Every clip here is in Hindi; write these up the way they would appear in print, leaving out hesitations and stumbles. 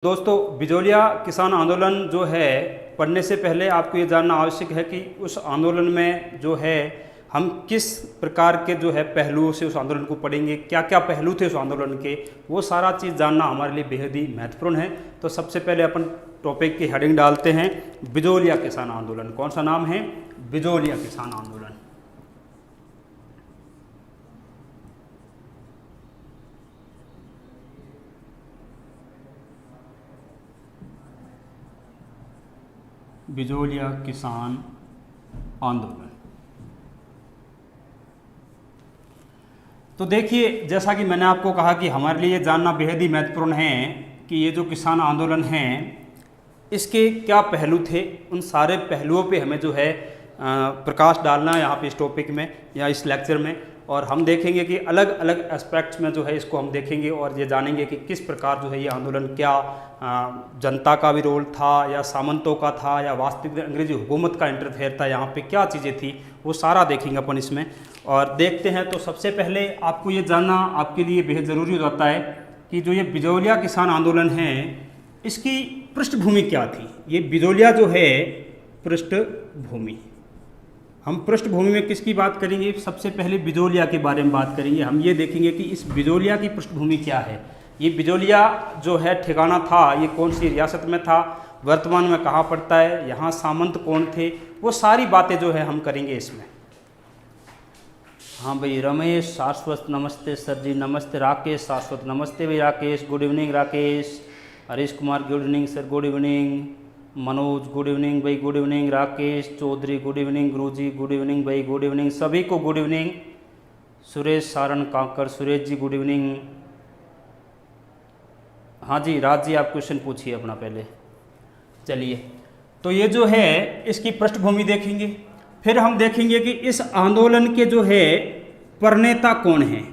दोस्तों, बिजोलिया किसान आंदोलन जो है पढ़ने से पहले आपको ये जानना आवश्यक है कि उस आंदोलन में जो है हम किस प्रकार के जो है पहलुओं से उस आंदोलन को पढ़ेंगे, क्या क्या पहलू थे उस आंदोलन के, वो सारा चीज़ जानना हमारे लिए बेहद ही महत्वपूर्ण है। तो सबसे पहले अपन टॉपिक की हेडिंग डालते हैं, बिजोलिया किसान आंदोलन। कौन सा नाम है? बिजोलिया किसान आंदोलन। बिजोलिया किसान आंदोलन। तो देखिए, जैसा कि मैंने आपको कहा कि हमारे लिए जानना बेहद ही महत्वपूर्ण है कि ये जो किसान आंदोलन है इसके क्या पहलू थे। उन सारे पहलुओं पे हमें जो है प्रकाश डालना है यहाँ पे इस टॉपिक में या इस लेक्चर में, और हम देखेंगे कि अलग अलग एस्पेक्ट्स में जो है इसको हम देखेंगे और ये जानेंगे कि किस प्रकार जो है ये आंदोलन क्या जनता का भी रोल था या सामंतों का था या वास्तविक अंग्रेजी हुकूमत का इंटरफेयर था, यहाँ पे क्या चीज़ें थी, वो सारा देखेंगे अपन इसमें और देखते हैं। तो सबसे पहले आपको ये जानना आपके लिए बेहद ज़रूरी हो जाता है कि जो ये बिजोलिया किसान आंदोलन है इसकी पृष्ठभूमि क्या थी। ये बिजोलिया जो है पृष्ठभूमि, हम पृष्ठभूमि में किसकी बात करेंगे? सबसे पहले बिजोलिया के बारे में बात करेंगे। हम ये देखेंगे कि इस बिजोलिया की पृष्ठभूमि क्या है। ये बिजोलिया जो है ठिकाना था, ये कौन सी रियासत में था, वर्तमान में कहाँ पड़ता है, यहाँ सामंत कौन थे, वो सारी बातें जो है हम करेंगे इसमें। हाँ भाई, रमेश शाश्वत नमस्ते सर जी, नमस्ते राकेश शाश्वत, नमस्ते भाई Rakesh, good evening Rakesh, Harish Kumar good evening sir, good evening, Manoj good evening भाई, good evening, Rakesh Chaudhary good evening, गुरुजी गुड इवनिंग भाई, गुड इवनिंग, सभी को good evening, Suresh Saran Kankar, Suresh ji good evening. हाँ जी, राज जी आप क्वेश्चन पूछिए अपना पहले। चलिए, तो ये जो है इसकी पृष्ठभूमि देखेंगे, फिर हम देखेंगे कि इस आंदोलन के जो है प्रणेता कौन है,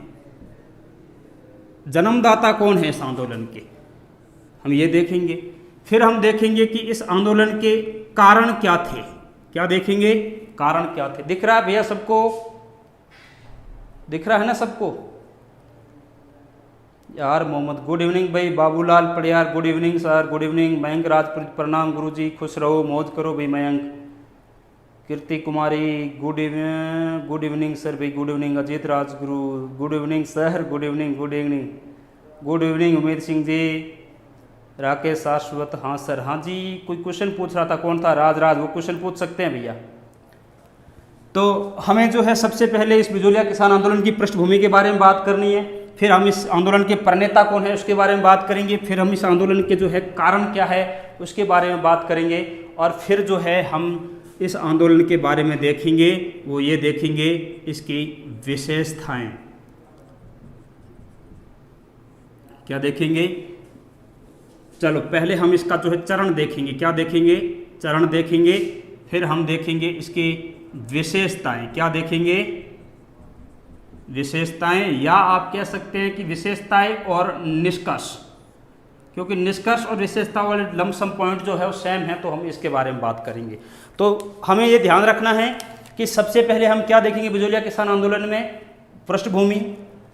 जन्मदाता कौन है इस आंदोलन के, हम ये देखेंगे। फिर हम देखेंगे कि इस आंदोलन के कारण क्या थे। क्या देखेंगे? कारण क्या थे। दिख रहा है भैया सबको? दिख रहा है ना सबको? यार मोहम्मद गुड इवनिंग भाई, Babulal Padiyar good evening sir, good evening, Mayank Rajput प्रणाम गुरुजी, खुश रहो मौज करो भाई Mayank, Kirti Kumari good evening sir भाई, good evening, Ajit Rajguru good evening sir, good evening, good evening, good evening, Umed Singh ji, Rakesh Shashwat, हाँ सर, हाँ जी। कोई क्वेश्चन पूछ रहा था, कौन था? राज, वो क्वेश्चन पूछ सकते हैं भैया। तो हमें जो है सबसे पहले इस बिजोलिया किसान आंदोलन की पृष्ठभूमि के बारे में बात करनी है, फिर हम इस आंदोलन के प्रणेता कौन है उसके बारे में बात करेंगे, फिर हम इस आंदोलन के जो है कारण क्या है उसके बारे में बात करेंगे, और फिर जो है हम इस आंदोलन के बारे में देखेंगे, वो ये देखेंगे इसकी विशेषताएं। क्या देखेंगे? चलो पहले हम इसका जो है चरण देखेंगे। क्या देखेंगे? चरण देखेंगे। फिर हम देखेंगे इसकी विशेषताएं। क्या देखेंगे? विशेषताएं, या आप कह सकते हैं कि विशेषताएं और निष्कर्ष, क्योंकि निष्कर्ष और विशेषता वाले लमसम पॉइंट जो है वो सेम है, तो हम इसके बारे में बात करेंगे। तो हमें ये ध्यान रखना है कि सबसे पहले हम क्या देखेंगे बिजोलिया किसान आंदोलन में? पृष्ठभूमि,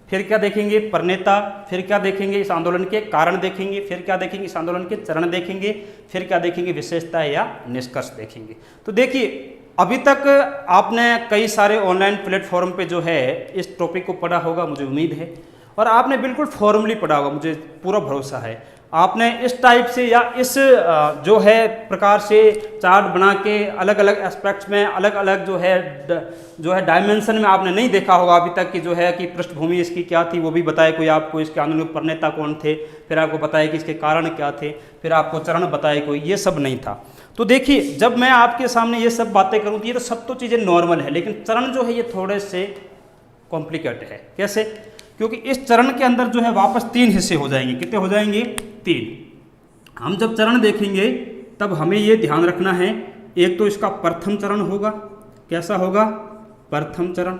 फिर क्या देखेंगे? प्रणेता, फिर क्या देखेंगे? इस आंदोलन के कारण देखेंगे, फिर क्या देखेंगे? इस आंदोलन के चरण देखेंगे, फिर क्या देखेंगे? विशेषता या निष्कर्ष देखेंगे। तो देखिए, अभी तक आपने कई सारे ऑनलाइन प्लेटफॉर्म पे जो है इस टॉपिक को पढ़ा होगा, मुझे उम्मीद है, और आपने बिल्कुल फॉर्मली पढ़ा होगा, मुझे पूरा भरोसा है। आपने इस टाइप से या इस जो है प्रकार से चार्ट बना के अलग अलग एस्पेक्ट्स में अलग अलग जो है डायमेंशन में आपने नहीं देखा होगा अभी तक कि जो है कि पृष्ठभूमि इसकी क्या थी, वो भी बताए कोई आपको, इसके आंदोलन के प्रणेता कौन थे, फिर आपको बताया कि इसके कारण क्या थे, फिर आपको चरण बताए कोई, ये सब नहीं था। तो देखिए, जब मैं आपके सामने ये सब बातें करूँ तो ये तो सब तो चीज़ें नॉर्मल है, लेकिन चरण जो है ये थोड़े से कॉम्प्लिकेटेड है। कैसे? क्योंकि इस चरण के अंदर जो है वापस 3 हिस्से हो जाएंगे। कितने हो जाएंगे? 3। हम जब चरण देखेंगे तब हमें ये ध्यान रखना है, एक तो इसका प्रथम चरण होगा। कैसा होगा? प्रथम चरण।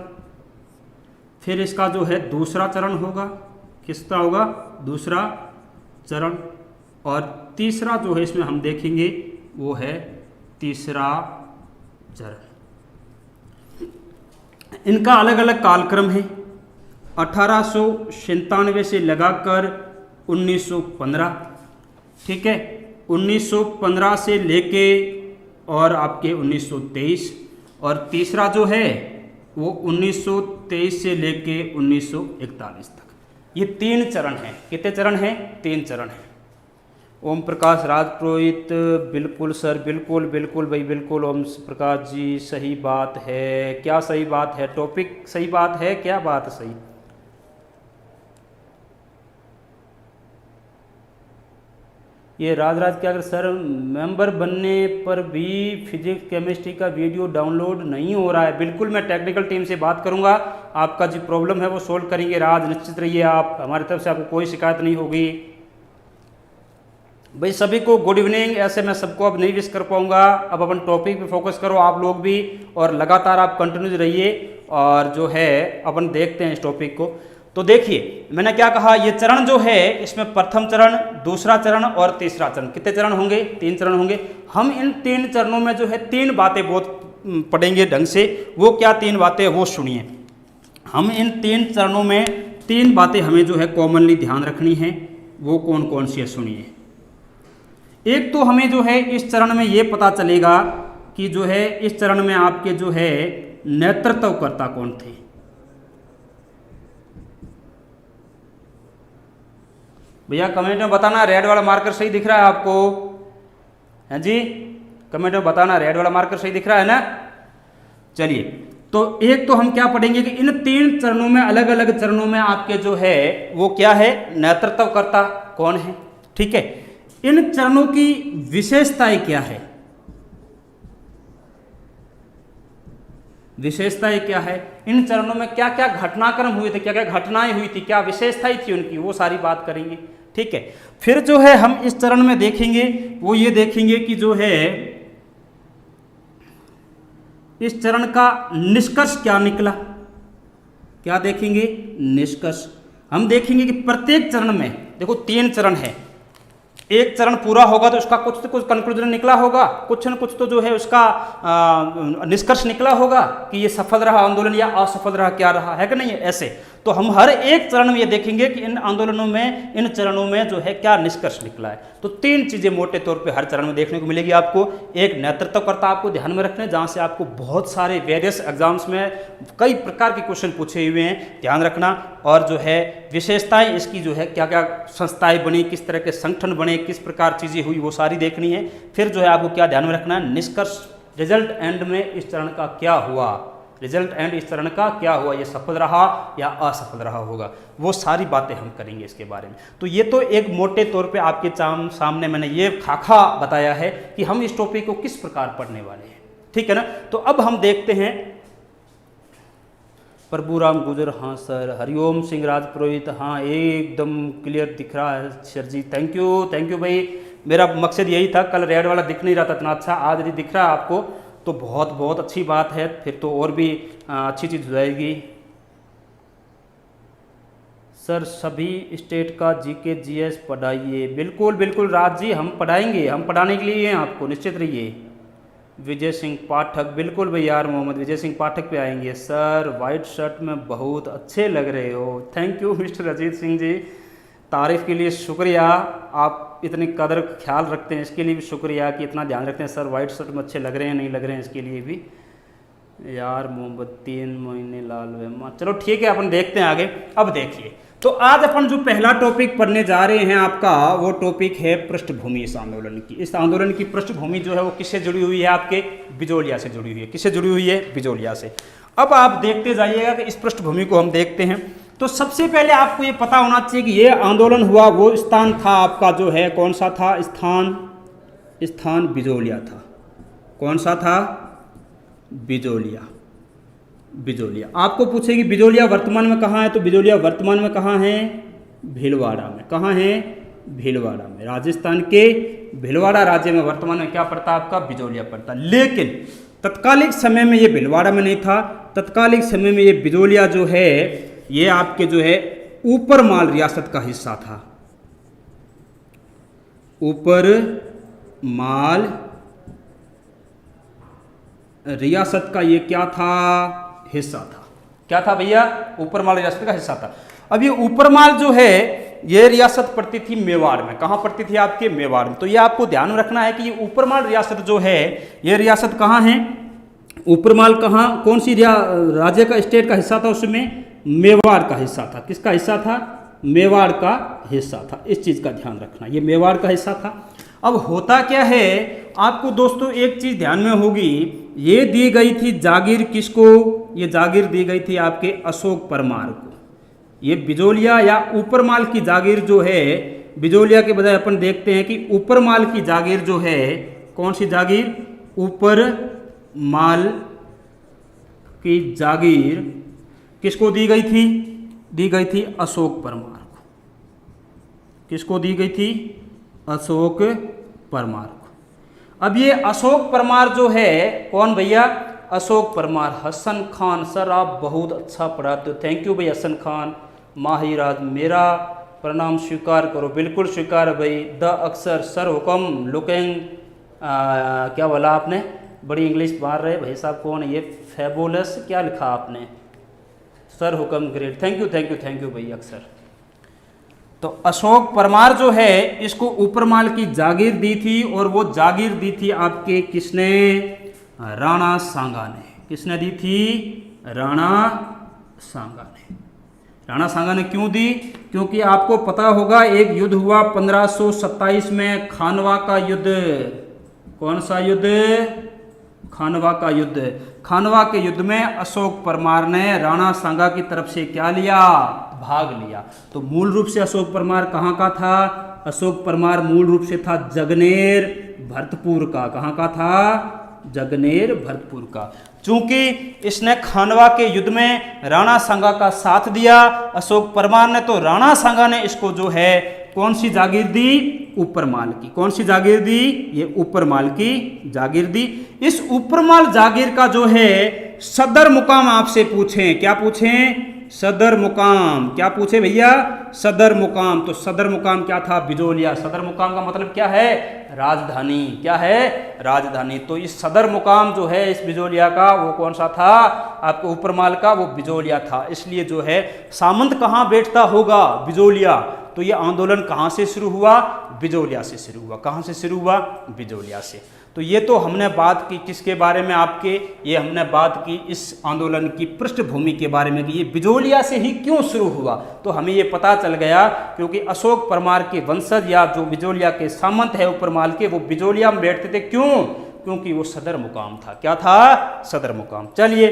फिर इसका जो है दूसरा चरण होगा। किसका होगा? दूसरा चरण। और तीसरा जो है इसमें हम देखेंगे वो है तीसरा चरण। इनका अलग अलग कालक्रम है। 1897 से लगाकर 1915, ठीक है, 1915 से लेके और आपके 1923, और तीसरा जो है वो 1923 से लेके 1941 तक। ये 3 चरण हैं। कितने चरण हैं? 3 चरण हैं। ओम प्रकाश राजपुरोहित, बिल्कुल सर, बिल्कुल बिल्कुल भाई, बिल्कुल ओम प्रकाश जी, सही बात है। क्या सही बात है? टॉपिक सही बात है, क्या बात सही? ये राज क्या, अगर सर मेंबर बनने पर भी फिजिक्स केमिस्ट्री का वीडियो डाउनलोड नहीं हो रहा है। बिल्कुल मैं टेक्निकल टीम से बात करूंगा, आपका जो प्रॉब्लम है वो सोल्व करेंगे। राज निश्चित रहिए आप, हमारी तरफ से आपको कोई शिकायत नहीं होगी। भाई सभी को गुड इवनिंग। ऐसे मैं सबको अब नहीं विश कर पाऊंगा, अब अपन टॉपिक पे फोकस करो आप लोग भी, और लगातार आप कंटिन्यूज रहिए, और जो है अपन देखते हैं इस टॉपिक को। तो देखिए मैंने क्या कहा, ये चरण जो है इसमें प्रथम चरण, दूसरा चरण और तीसरा चरण। कितने चरण होंगे? 3 चरण होंगे। हम इन 3 चरणों में जो है 3 बातें बहुत पढ़ेंगे ढंग से। वो क्या 3 बातें, वो सुनिए। हम इन 3 चरणों में 3 बातें हमें जो है कॉमनली ध्यान रखनी है। वो कौन कौन सी है सुनिए। एक तो हमें जो है इस चरण में ये पता चलेगा कि जो है इस चरण में आपके जो है नेतृत्वकर्ता कौन थे। भैया कमेंट में बताना रेड वाला मार्कर सही दिख रहा है आपको? हैं जी, कमेंट में बताना रेड वाला मार्कर सही दिख रहा है ना। चलिए, तो एक तो हम क्या पढ़ेंगे कि इन 3 चरणों में, अलग अलग चरणों में आपके जो है वो क्या है, नेतृत्वकर्ता कौन है। ठीक है, इन चरणों की विशेषताएं क्या है, विशेषताएं क्या है, इन चरणों में क्या क्या घटनाक्रम हुए थे, क्या क्या घटनाएं हुई थी, क्या विशेषताएं थी उनकी, वो सारी बात करेंगे। ठीक है, फिर जो है हम इस चरण में देखेंगे वो ये देखेंगे कि जो है इस चरण का निष्कर्ष क्या निकला। क्या देखेंगे? निष्कर्ष। हम देखेंगे कि प्रत्येक चरण में, देखो 3 चरण है, एक चरण पूरा होगा तो उसका कुछ तो कुछ कंक्लूजन निकला होगा, कुछ न कुछ तो जो है उसका निष्कर्ष निकला होगा कि ये सफल रहा आंदोलन या असफल रहा, क्या रहा है कि नहीं है। ऐसे तो हम हर एक चरण में ये देखेंगे कि इन आंदोलनों में, इन चरणों में जो है क्या निष्कर्ष निकला है। तो 3 चीजें मोटे तौर पे हर चरण में देखने को मिलेगी आपको। एक नेतृत्वकर्ता आपको ध्यान में रखना है, जहां से आपको बहुत सारे वेरियस एग्जाम्स में कई प्रकार के क्वेश्चन पूछे हुए हैं, ध्यान रखना। और जो है विशेषताएं इसकी जो है, क्या क्या संस्थाएं बनी, किस तरह के संगठन बने, किस प्रकार चीजें हुई, वो सारी देखनी है। फिर जो है आपको क्या ध्यान में रखना है, निष्कर्ष, रिजल्ट एंड में इस चरण का क्या हुआ, रिजल्ट एंड इस चरण का क्या हुआ, ये सफल रहा या असफल रहा होगा, वो सारी बातें हम करेंगे इसके बारे में। तो ये तो एक मोटे तौर पे आपके सामने मैंने ये खाका बताया है कि हम इस टॉपिक को किस प्रकार पढ़ने वाले हैं। ठीक है ना। तो अब हम देखते हैं प्रभुराम गुजर, हाँ सर, हरिओम सिंह राजपुरोहित, हाँ एकदम क्लियर दिख रहा है सर जी, थैंक यू भाई। मेरा मकसद यही था, कल रेड वाला दिख नहीं रहा था इतना अच्छा, आज भी दिख रहा है आपको, तो बहुत बहुत अच्छी बात है। फिर तो और भी अच्छी चीज़ हो जाएगी। सर सभी स्टेट का जीके जीएस पढ़ाइए। बिल्कुल बिल्कुल राज जी, हम पढ़ाएंगे, हम पढ़ाने के लिए हैं आपको, निश्चित रहिए। विजय सिंह पाठक, बिल्कुल भाई यार मोहम्मद विजय सिंह पाठक पे आएंगे। सर वाइट शर्ट में बहुत अच्छे लग रहे हो, thank you mister Ajit Singh ji, तारीफ़ के लिए शुक्रिया। आप इतनी कदर ख्याल रखते हैं, इसके लिए भी शुक्रिया कि इतना ध्यान रखते हैं। सर वाइट शर्ट में अच्छे लग रहे हैं, नहीं लग रहे हैं, इसके लिए भी यार मोहम्मद 3 महीने लाल वेमा। चलो ठीक है, अपन देखते हैं आगे। अब देखिए, तो आज अपन जो पहला टॉपिक पढ़ने जा रहे हैं आपका, वो टॉपिक है पृष्ठभूमि इस आंदोलन की। इस आंदोलन की पृष्ठभूमि जो है वो किससे जुड़ी हुई है, आपके बिजोलिया से जुड़ी हुई है। किससे जुड़ी हुई है? बिजोलिया से। अब आप देखते जाइएगा कि इस पृष्ठभूमि को हम देखते हैं। तो सबसे पहले आपको ये पता होना चाहिए कि ये आंदोलन हुआ, वो स्थान था आपका जो है, कौन सा था स्थान बिजोलिया था। कौन सा था? बिजोलिया। आपको पूछेगी बिजोलिया वर्तमान में कहाँ है, तो बिजोलिया वर्तमान में कहाँ है? भीलवाड़ा में। कहाँ है? भीलवाड़ा में। राजस्थान के भीलवाड़ा राज्य में वर्तमान में क्या पड़ता है आपका? बिजोलिया पड़ता। लेकिन तत्कालिक समय में ये भीलवाड़ा में नहीं था, तत्कालिक समय में ये बिजोलिया जो है ये आपके जो है ऊपर माल रियासत का हिस्सा था। ऊपर माल रियासत का ये क्या था? हिस्सा था। क्या था भैया? ऊपर माल रियासत का हिस्सा था। अब ये ऊपर माल जो है ये रियासत पड़ती थी मेवाड़ में। कहाँ पड़ती थी आपके? मेवाड़ में। तो ये आपको ध्यान में रखना है कि ये ऊपरमाल रियासत जो है, ये रियासत कहाँ है? ऊपरमाल कहाँ, कौन सी राज्य का, स्टेट का हिस्सा था उसमें? मेवाड़ का हिस्सा था। किसका हिस्सा था? मेवाड़ का हिस्सा था। इस चीज़ का ध्यान रखना, ये मेवाड़ का हिस्सा था। अब होता क्या है आपको दोस्तों, एक चीज़ ध्यान में होगी, ये दी गई थी जागीर किसको? ये जागीर दी गई थी आपके अशोक परमार को। ये बिजोलिया या ऊपरमाल की जागीर जो है, बिजोलिया के बजाय अपन देखते हैं कि ऊपरमाल की जागीर जो है, कौन सी जागीर? ऊपरमाल की जागीर किसको दी गई थी? दी गई थी अशोक परमार को। किसको दी गई थी? अशोक परमार को। अब ये अशोक परमार जो है, कौन भैया? अशोक परमार। हसन खान सर, आप बहुत अच्छा पढ़ाते हो, थैंक यू भाई हसन खान। माहिराज, मेरा प्रणाम स्वीकार करो। बिल्कुल स्वीकार भाई। द अक्सर सर हुक्म लुकिंग, क्या बोला आपने? बड़ी इंग्लिश मार रहे भाई साहब। कौन है ये? फेबुलस, क्या लिखा आपने? सर हुक्म, great, thank you thank you thank you भाई अक्सर। तो अशोक परमार जो है, इसको ऊपरमाल की जागीर दी थी, और वो जागीर दी थी आपके किसने? राणा सांगा ने। किसने दी थी? राणा सांगा ने। राणा सांगा ने क्यों दी? क्योंकि आपको पता होगा एक युद्ध हुआ 1527 में, खानवा का युद्ध। कौन सा युद्ध? खानवा का युद्ध। खानवा के युद्ध में अशोक परमार ने राणा सांगा की तरफ से क्या लिया? भाग लिया। तो मूल रूप से अशोक परमार कहाँ का था? अशोक परमार मूल रूप से था जगनेर भरतपुर का। कहाँ का था? जगनेर भरतपुर का। चूंकि इसने खानवा के युद्ध में राणा सांगा का साथ दिया अशोक परमार ने, तो राणा सांगा ने इसको जो है कौन सी जागीर दी? ऊपरमाल की। कौन सी जागीर दी? ये ऊपरमाल की जागीर दी। इस ऊपरमाल जागीर का जो है सदर मुकाम आपसे पूछें, क्या पूछें? सदर मुकाम। क्या पूछे भैया? सदर मुकाम। तो सदर मुकाम क्या था? बिजोलिया। सदर मुकाम का मतलब क्या है? राजधानी। क्या है? राजधानी। तो इस सदर मुकाम जो है इस बिजोलिया का, वो कौन सा था? आपको ऊपरमाल का वो बिजोलिया था। इसलिए जो है सामंत कहाँ बैठता होगा? बिजोलिया। तो ये आंदोलन कहाँ से शुरू हुआ? बिजोलिया से शुरू हुआ। कहाँ से शुरू हुआ? बिजोलिया से। तो ये तो हमने बात की किसके बारे में आपके? ये हमने बात की इस आंदोलन की पृष्ठभूमि के बारे में कि ये बिजोलिया से ही क्यों शुरू हुआ। तो हमें ये पता चल गया क्योंकि अशोक परमार के वंशज या जो बिजोलिया के सामंत है ऊपरमाल के, वो बिजोलिया में बैठते थे। क्यों? क्योंकि वो सदर मुकाम था। क्या था? सदर मुकाम। चलिए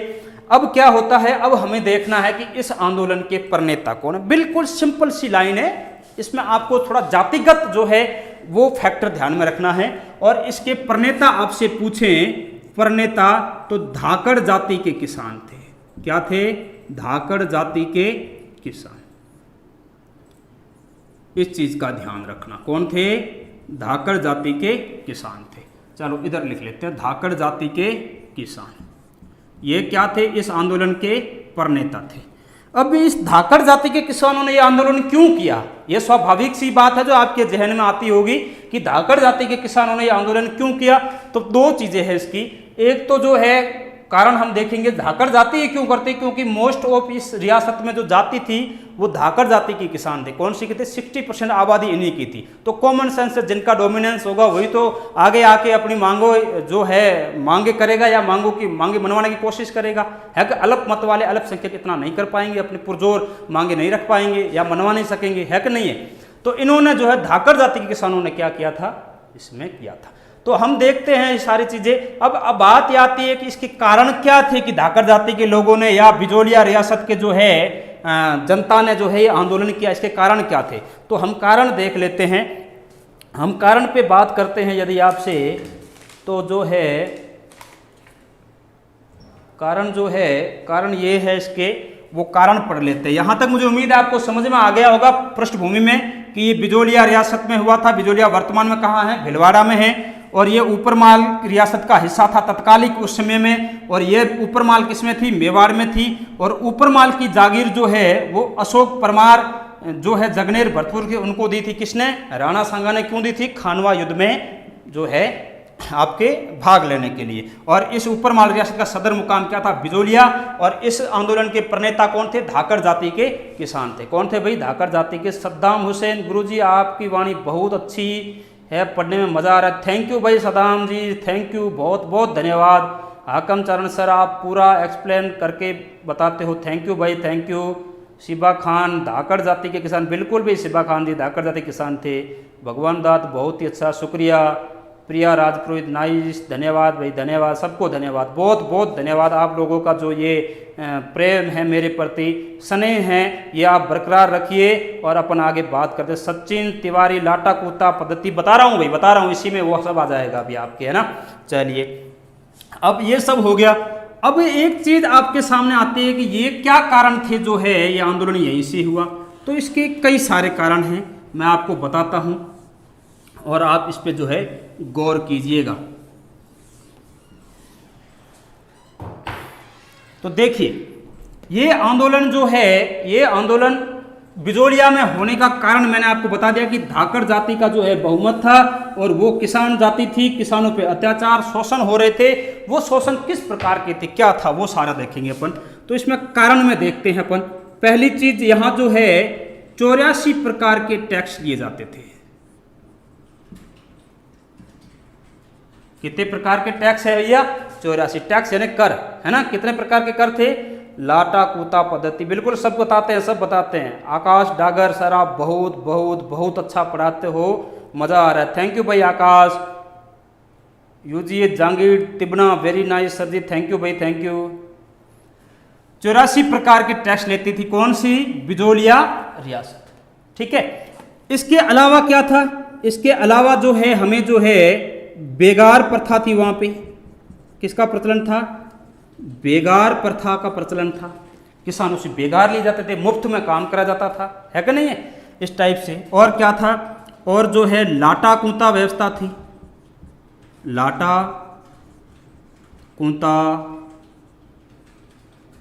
अब क्या होता है, अब हमें देखना है कि इस आंदोलन के प्रणेता कौन है। बिल्कुल सिंपल सी लाइन है, इसमें आपको थोड़ा जातिगत जो है वो फैक्टर ध्यान में रखना है। और इसके प्रणेता आपसे पूछें, प्रणेता तो धाकड़ जाति के किसान थे। क्या थे? धाकड़ जाति के किसान। इस चीज का ध्यान रखना। कौन थे? धाकड़ जाति के किसान थे। चलो इधर लिख लेते हैं, धाकड़ जाति के किसान। ये क्या थे? इस आंदोलन के प्रणेता थे। अब इस धाकड़ जाति के किसानों ने यह आंदोलन क्यों किया? यह स्वाभाविक सी बात है जो आपके जहन में आती होगी कि धाकड़ जाति के किसानों ने यह आंदोलन क्यों किया। तो दो चीजें हैं इसकी। एक तो जो है कारण हम देखेंगे धाकड़ जाति ये क्यों करते, क्योंकि मोस्ट ऑफ इस रियासत में जो जाति थी वो धाकड़ जाति के किसान थे। कौन सी की थे? 60% आबादी इन्हीं की थी। तो कॉमन सेंस से जिनका डोमिनेंस होगा वही तो आगे आके अपनी मांगों जो है मांगे करेगा या मांगे मनवाने की कोशिश करेगा। है कि अल्प मत वाले अल्पसंख्यक इतना नहीं कर पाएंगे, अपने पुरजोर मांगे नहीं रख पाएंगे या मनवा नहीं सकेंगे, है कि नहीं है। तो इन्होंने जो है धाकड़ जाति के किसानों ने क्या किया था? इसमें किया था। तो हम देखते हैं ये सारी चीजें। अब बात ये आती है कि इसके कारण क्या थे कि धाकड़ जाति के लोगों ने या बिजोलिया रियासत के जो है जनता ने जो है ये आंदोलन किया। इसके कारण क्या थे? तो हम कारण देख लेते हैं। हम कारण पे बात करते हैं यदि आपसे, तो जो है कारण ये है इसके, वो कारण पढ़ लेते हैं। यहां तक मुझे उम्मीद है आपको समझ में आ गया होगा पृष्ठभूमि में कि ये बिजोलिया रियासत में हुआ था। बिजोलिया वर्तमान में कहाँ है? भिलवाड़ा में है। और ये ऊपरमाल रियासत का हिस्सा था तत्कालिक उस समय में। और ये ऊपरमाल किसमें थी? मेवाड़ में थी। और ऊपरमाल की जागीर जो है वो अशोक परमार जो है जगनेर भरतपुर के, उनको दी थी। किसने? राणा सांगा ने। क्यों दी थी? खानवा युद्ध में जो है आपके भाग लेने के लिए। और इस ऊपर माल रियासत का सदर मुकाम क्या था? बिजोलिया। और इस आंदोलन के प्रणेता कौन थे? धाकड़ जाति के किसान थे। कौन थे भाई? धाकड़ जाति के सद्दाम हुसैन। गुरुजी आपकी वाणी बहुत अच्छी है, पढ़ने में मज़ा आ रहा है। थैंक यू भाई सद्दाम जी, थैंक यू, बहुत बहुत धन्यवाद। हाकम चरण सर आप पूरा एक्सप्लेन करके बताते हो, थैंक यू भाई, थैंक यू। शिबा खान धाकड़ जाति के किसान, बिल्कुल भी शिबा खान जी धाकड़ जाति के किसान थे। भगवान दास बहुत ही अच्छा, शुक्रिया। प्रिया राजपुरोहित नाइस, धन्यवाद भाई, धन्यवाद, सबको धन्यवाद, बहुत बहुत धन्यवाद। आप लोगों का जो ये प्रेम है मेरे प्रति, स्नेह है, ये आप बरकरार रखिए और अपन आगे बात करते। सचिन तिवारी लाटा कूता पद्धति बता रहा हूँ भाई, बता रहा हूँ, इसी में वो सब आ जाएगा अभी आपके, है ना। चलिए अब ये सब हो गया। अब एक चीज़ आपके सामने आती है कि ये क्या कारण थे जो है ये आंदोलन यहीं से हुआ। तो इसके कई सारे कारण हैं, मैं आपको बताता हूँ और आप इस पे जो है गौर कीजिएगा। तो देखिए ये आंदोलन जो है, ये आंदोलन बिजोलिया में होने का कारण मैंने आपको बता दिया कि धाकड़ जाति का जो है बहुमत था और वो किसान जाति थी, किसानों पे अत्याचार शोषण हो रहे थे। वो शोषण किस प्रकार के थे, क्या था, वो सारा देखेंगे अपन। तो इसमें कारण में देखते हैं अपन। पहली चीज यहाँ जो है 84 प्रकार के टैक्स लिए जाते थे। कितने प्रकार के टैक्स है भैया? 84 टैक्स यानी कर, है ना। कितने प्रकार के कर थे? लाटा कूता पद्धति, बिल्कुल सब बताते हैं, सब बताते हैं। आकाश डागर सर आप बहुत बहुत बहुत अच्छा पढ़ाते हो, मज़ा आ रहा है, थैंक यू भाई आकाश। यूजी जहांगीर तिबना very nice sir ji, thank you भाई, थैंक यू। 84 प्रकार के टैक्स लेती थी कौन सी? बिजोलिया रियासत, ठीक है। इसके अलावा क्या था? इसके अलावा जो है हमें जो है बेगार प्रथा थी वहाँ पे। किसका प्रचलन था? बेगार प्रथा का प्रचलन था। किसानों से बेगार लिए जाते थे, मुफ्त में काम करा जाता था, है कि नहीं है, इस टाइप से। और क्या था? और जो है लाटा कूता व्यवस्था थी। लाटा कूता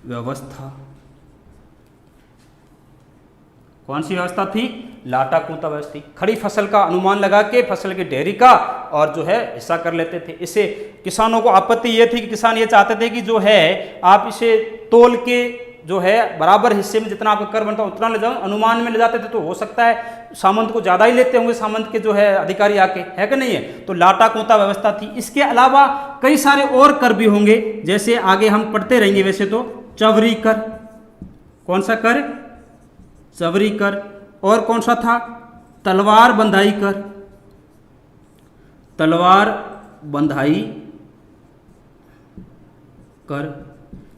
व्यवस्था, कौन सी व्यवस्था थी? लाटा कूता व्यवस्था। खड़ी फसल का अनुमान लगा के फसल की ढेरी का और जो है हिस्सा कर लेते थे। इससे किसानों को आपत्ति ये थी कि किसान ये चाहते थे कि जो है आप इसे तोल के जो है बराबर हिस्से में जितना आपका कर बनता है उतना ले जाओ। अनुमान में ले जाते थे तो हो सकता है सामंत को ज़्यादा ही लेते होंगे, सामंत के जो है अधिकारी आके, है कि नहीं है। तो लाटा कूता व्यवस्था थी। इसके अलावा कई सारे और कर भी होंगे, जैसे आगे हम पढ़ते रहेंगे। वैसे तो चवरी कर, कौन सा कर? चवरी कर। और कौन सा था? तलवार बंधाई कर। तलवार बंधाई कर,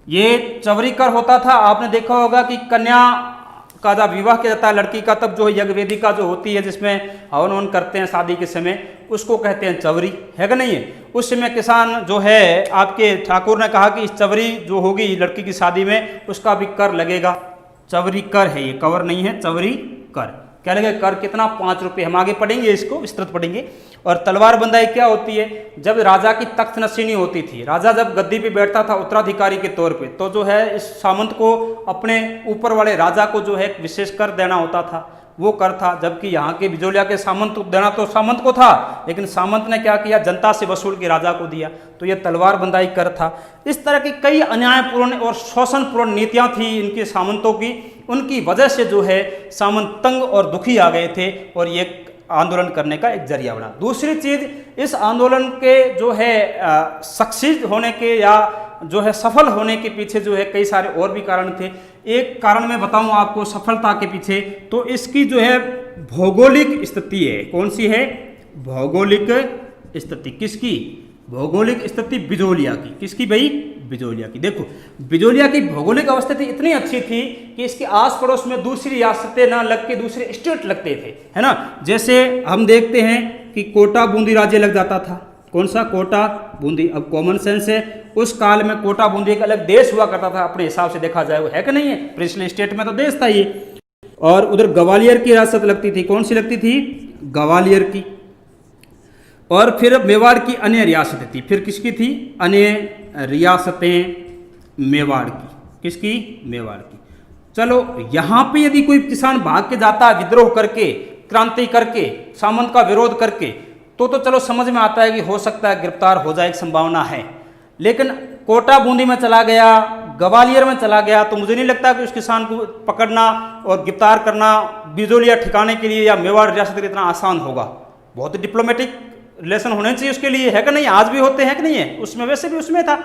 ये चवरी कर होता था। आपने देखा होगा कि कन्या का जब विवाह किया जाता है लड़की का, तब जो यज्ञ वेदिका जो होती है जिसमें हवन ववन करते हैं शादी के समय, उसको कहते हैं चवरी, है कि नहीं है। उस समय किसान जो है आपके ठाकुर ने कहा कि इस चवरी जो होगी लड़की की शादी में उसका भी कर लगेगा। चवरी कर है ये, कवर नहीं है, चवरी कर। क्या लगेगा? कर कितना? 5 रुपये। हम आगे पढ़ेंगे, इसको विस्तृत पढ़ेंगे। और तलवार बंधाई क्या होती है? जब राजा की तख्त नशीनी होती थी, राजा जब गद्दी पे बैठता था उत्तराधिकारी के तौर पे, तो जो है इस सामंत को अपने ऊपर वाले राजा को जो है विशेष कर देना होता था, वो कर था। जबकि यहाँ के बिजोलिया के सामंत को देना तो सामंत को था, लेकिन सामंत ने क्या किया? जनता से वसूल के राजा को दिया। तो ये तलवार बंधाई कर था। इस तरह की कई अन्यायपूर्ण और शोषणपूर्ण नीतियाँ थी इनके सामंतों की। उनकी वजह से जो है सामंत तंग और दुखी आ गए थे और ये आंदोलन करने का एक जरिया बना। दूसरी चीज़, इस आंदोलन के जो है सक्सीड होने के या जो है सफल होने के पीछे जो है कई सारे और भी कारण थे। एक कारण मैं बताऊं आपको सफलता के पीछे, तो इसकी जो है भौगोलिक स्थिति है। कौन सी है? भौगोलिक स्थिति। किसकी? भौगोलिक स्थिति बिजोलिया की। किसकी भाई? बिजोलिया की। देखो बिजोलिया की भौगोलिक अवस्थिति इतनी अच्छी थी कि इसके आस पड़ोस में दूसरी रियासतें ना लग के दूसरे स्टेट लगते थे, है ना। जैसे हम देखते हैं कि कोटा बूंदी राज्य लग जाता था। कौन सा? कोटा बूंदी। अब कॉमन सेंस है, उस काल में कोटा बूंदी एक अलग देश हुआ करता था अपने हिसाब से देखा जाए, वो है कि नहीं है। प्रिंसली स्टेट में तो देश था ये। और उधर ग्वालियर की रियासत लगती थी। कौन सी लगती थी? ग्वालियर की। और फिर मेवाड़ की अन्य रियासतें थी। फिर किसकी थी? अन्य रियासतें मेवाड़ की। किसकी? मेवाड़ की। चलो यहाँ पे यदि कोई किसान भाग के जाता है विद्रोह करके, क्रांति करके, सामंत का विरोध करके, तो तो चलो समझ में आता है कि हो सकता है गिरफ्तार हो जाए, एक संभावना है। लेकिन कोटा बूंदी में चला गया, ग्वालियर में चला गया, तो मुझे नहीं लगता कि उस किसान को पकड़ना और गिरफ्तार करना बिजोलिया ठिकाने के लिए या मेवाड़ रियासत के लिए इतना आसान होगा। बहुत डिप्लोमेटिक रिलेशन होने चाहिए उसके लिए, है कि नहीं? आज भी होते हैं कि नहीं है? उसमें वैसे भी उसमें था।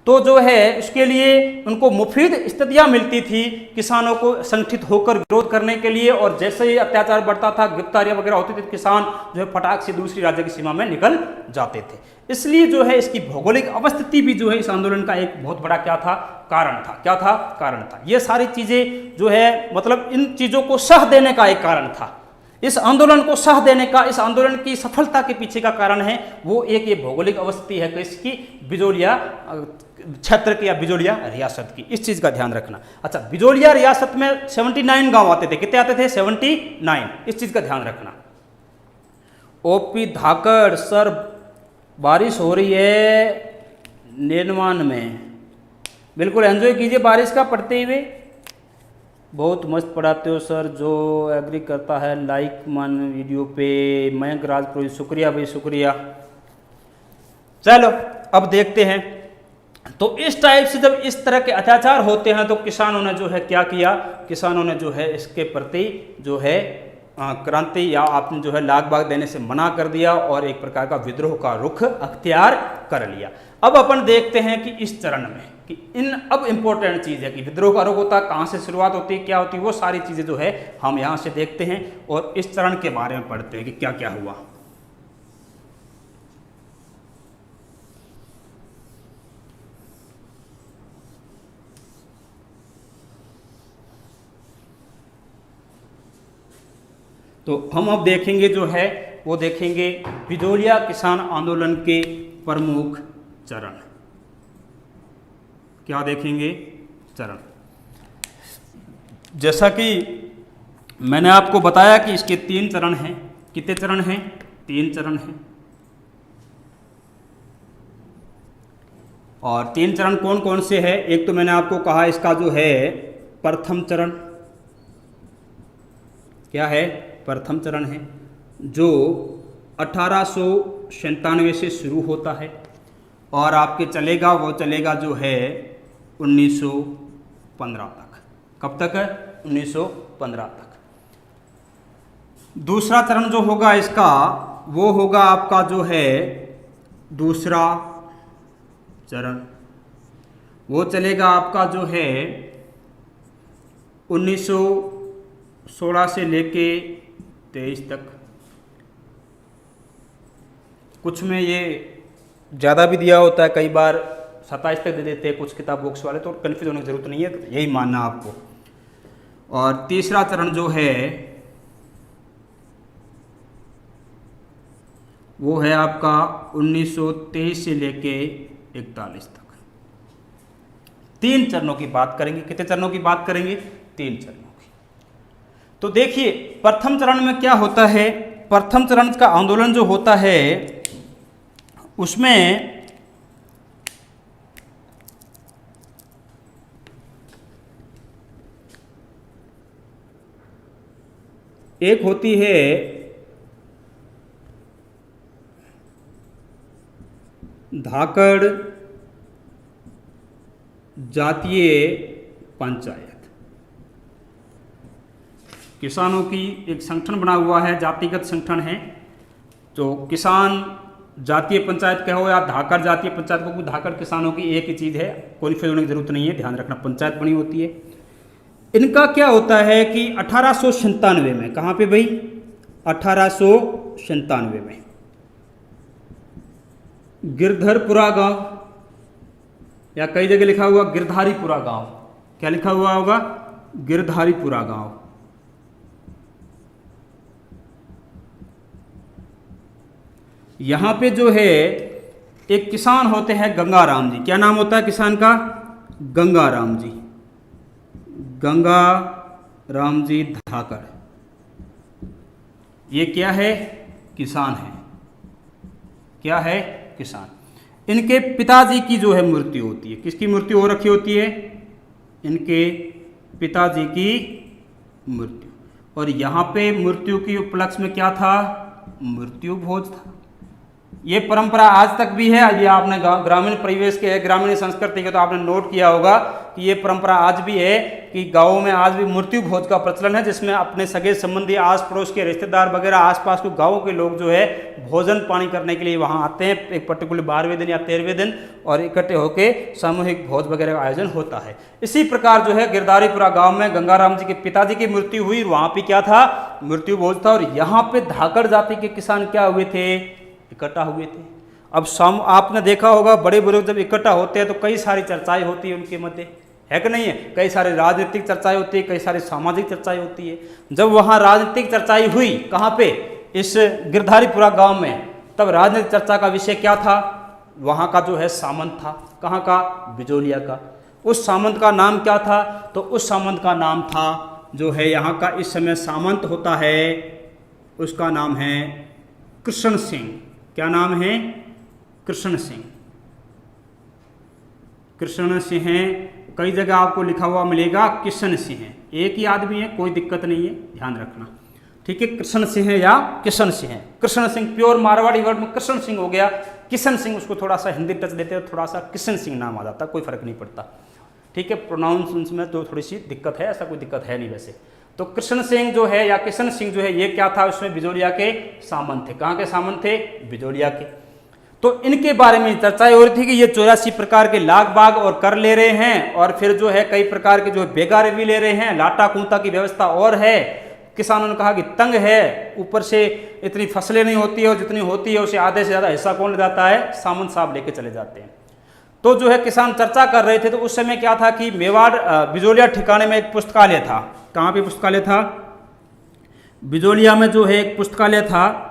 तो जो है उसके लिए उनको मुफीद स्थितियाँ मिलती थी किसानों को संगठित होकर विरोध करने के लिए, और जैसे ही अत्याचार बढ़ता था, गिरफ्तारियाँ वगैरह होती थी, किसान जो है फटाक से दूसरी राज्य की सीमा में निकल जाते थे। इसलिए जो है इसकी भौगोलिक अवस्थिति भी जो है इस आंदोलन का एक बहुत बड़ा क्या था? कारण था। क्या था? कारण था। ये सारी चीज़ें जो है मतलब इन चीज़ों को सह देने का एक कारण था। इस आंदोलन को सह देने का, इस आंदोलन की सफलता के पीछे का कारण है वो एक ये भौगोलिक अवस्थिति है किसकी? बिजोलिया क्षेत्र की या बिजोलिया रियासत की। इस चीज़ का ध्यान रखना। अच्छा, बिजोलिया रियासत में 79 गांव आते थे। कितने आते थे? 79। इस चीज़ का ध्यान रखना। ओपी धाकड़ सर, बारिश हो रही है निर्माण में, बिल्कुल एंजॉय कीजिए बारिश का पढ़ते हुए। बहुत मस्त पढ़ाते हो सर, जो एग्री करता है लाइक मान वीडियो पे। मयंक राजपुरोहित, शुक्रिया भाई, शुक्रिया। चलो अब देखते हैं। तो इस टाइप से जब इस तरह के अत्याचार होते हैं तो किसानों ने जो है क्या किया? किसानों ने जो है इसके प्रति जो है क्रांति या आपने जो है लाग बाग देने से मना कर दिया और एक प्रकार का विद्रोह का रुख अख्तियार कर लिया। अब अपन देखते हैं कि इस चरण में कि अब इम्पोर्टेंट चीज़ है कि विद्रोह का रुख होता, कहाँ से शुरुआत होती है, क्या होती है, वो सारी चीज़ें जो है हम यहाँ से देखते हैं और इस चरण के बारे में पढ़ते हैं कि क्या क्या हुआ। तो हम अब देखेंगे जो है वो देखेंगे बिजोलिया किसान आंदोलन के प्रमुख चरण। क्या देखेंगे? चरण। जैसा कि मैंने आपको बताया कि इसके 3 चरण हैं। कितने चरण हैं? 3 चरण हैं। और 3 चरण कौन कौन से हैं? एक तो मैंने आपको कहा इसका जो है प्रथम चरण। क्या है? प्रथम चरण है जो 1897 से शुरू होता है और आपके चलेगा वो चलेगा जो है 1915 तक। कब तक? 1915 तक। दूसरा चरण जो होगा इसका वो होगा आपका जो है दूसरा चरण, वो चलेगा आपका जो है 1916 से लेके 23 तक। कुछ में ये ज़्यादा भी दिया होता है, कई बार 27 तक दे देते हैं कुछ किताब बॉक्स वाले, तो कन्फ्यूज होने की ज़रूरत नहीं है, यही मानना आपको। और तीसरा चरण जो है वो है आपका 1923 से लेके 41 तक। 3 चरणों की बात करेंगे। कितने चरणों की बात करेंगे? 3 चरणों की। तो देखिए प्रथम चरण में क्या होता है। प्रथम चरण का आंदोलन जो होता है उसमें एक होती है धाकड़ जातीय पंचायत। किसानों की एक संगठन बना हुआ है, जातिगत संगठन है। तो किसान जातीय पंचायत कहो या धाकड़ जातीय पंचायत को, धाकड़ किसानों की एक ही चीज़ है, कन्फ्यूज होने की जरूरत नहीं है, ध्यान रखना। पंचायत बनी होती है। इनका क्या होता है कि 1897 में, कहाँ पे भाई? 1897 में गिरधरपुरा गांव, या कई जगह लिखा हुआ गिरधारीपुरा गांव। क्या लिखा हुआ होगा? गिरधारीपुरा गांव। यहां पे जो है एक किसान होते हैं गंगाराम जी। क्या नाम होता है किसान का? गंगाराम जी। गंगाराम जी धाकड़। ये क्या है? किसान है। क्या है? किसान। इनके पिताजी की जो है मृत्यु होती है। किसकी मृत्यु हो रखी होती है? इनके पिताजी की मृत्यु। और यहाँ पे मृत्यु की उपलक्ष्य में क्या था? मृत्यु भोज था। ये परंपरा आज तक भी है। यदि आपने ग्रामीण परिवेश के, ग्रामीण संस्कृति के, तो आपने नोट किया होगा कि ये परंपरा आज भी है कि गाँवों में आज भी मृत्यु भोज का प्रचलन है, जिसमें अपने सगे संबंधी, आस पड़ोस के रिश्तेदार वगैरह, आसपास के गाँवों के लोग जो है भोजन पानी करने के लिए वहाँ आते हैं एक पर्टिकुलर 12वें दिन या 13वें दिन, और इकट्ठे होकर सामूहिक भोज वगैरह का आयोजन होता है। इसी प्रकार जो है गिरधारीपुरा गाँव में गंगाराम जी के पिताजी की मृत्यु हुई, वहाँ पे क्या था, मृत्यु भोज था। और यहाँ पे धाकड़ जाति के किसान क्या हुए थे, इकट्ठा हुए थे। अब आपने देखा होगा बड़े बुजुर्ग जब इकट्ठा होते हैं तो कई सारी चर्चाएं होती है उनके मध्य, है कि नहीं है। कई सारी राजनीतिक चर्चाएं होती है, कई सारी सामाजिक चर्चाएं होती है। जब वहाँ राजनीतिक चर्चाएं हुई, कहाँ पे, इस गिरधारीपुरा गांव में, तब राजनीतिक चर्चा का विषय क्या था, वहाँ का जो है सामंत था, कहाँ का, बिजोलिया का। उस सामंत का नाम क्या था, तो उस सामंत का नाम था, जो है यहाँ का इस समय सामंत होता है, उसका नाम है कृष्ण सिंह। क्या नाम है, कृष्ण सिंह। कृष्ण सिंह, कई जगह आपको लिखा हुआ मिलेगा किशन सिंह, एक ही आदमी है, कोई दिक्कत नहीं है, ध्यान रखना, ठीक है। कृष्ण सिंह या किशन सिंह। कृष्ण सिंह प्योर मारवाड़ी वर्ड में कृष्ण सिंह हो गया, किशन सिंह उसको थोड़ा सा हिंदी टच देते हैं, थोड़ा सा किशन सिंह नाम आ जाता, कोई फर्क नहीं पड़ता, ठीक है। प्रोनाउंस में तो थोड़ी सी दिक्कत है, ऐसा कोई दिक्कत है नहीं वैसे। तो कृष्ण सिंह जो है या किशन सिंह जो है, ये क्या था, उसमें बिजोलिया के सामंत थे। कहाँ के सामंत थे, बिजोलिया के। तो इनके बारे में चर्चाएं हो रही थी कि ये 84 प्रकार के लाग बाग और कर ले रहे हैं, और फिर जो है कई प्रकार के जो बेगारे भी ले रहे हैं, लाटा कूंता की व्यवस्था और है। किसानों ने कहा कि तंग है, ऊपर से इतनी फसलें नहीं होती है, और जितनी होती है उसे आधे से ज़्यादा हिस्सा कौन ले जाता है, सामंत साहब लेके चले जाते हैं। तो जो है किसान चर्चा कर रहे थे। तो उस समय क्या था कि मेवाड़ बिजोलिया ठिकाने में एक पुस्तकालय था। कहाँ पे पुस्तकालय था, बिजोलिया में जो है एक पुस्तकालय था,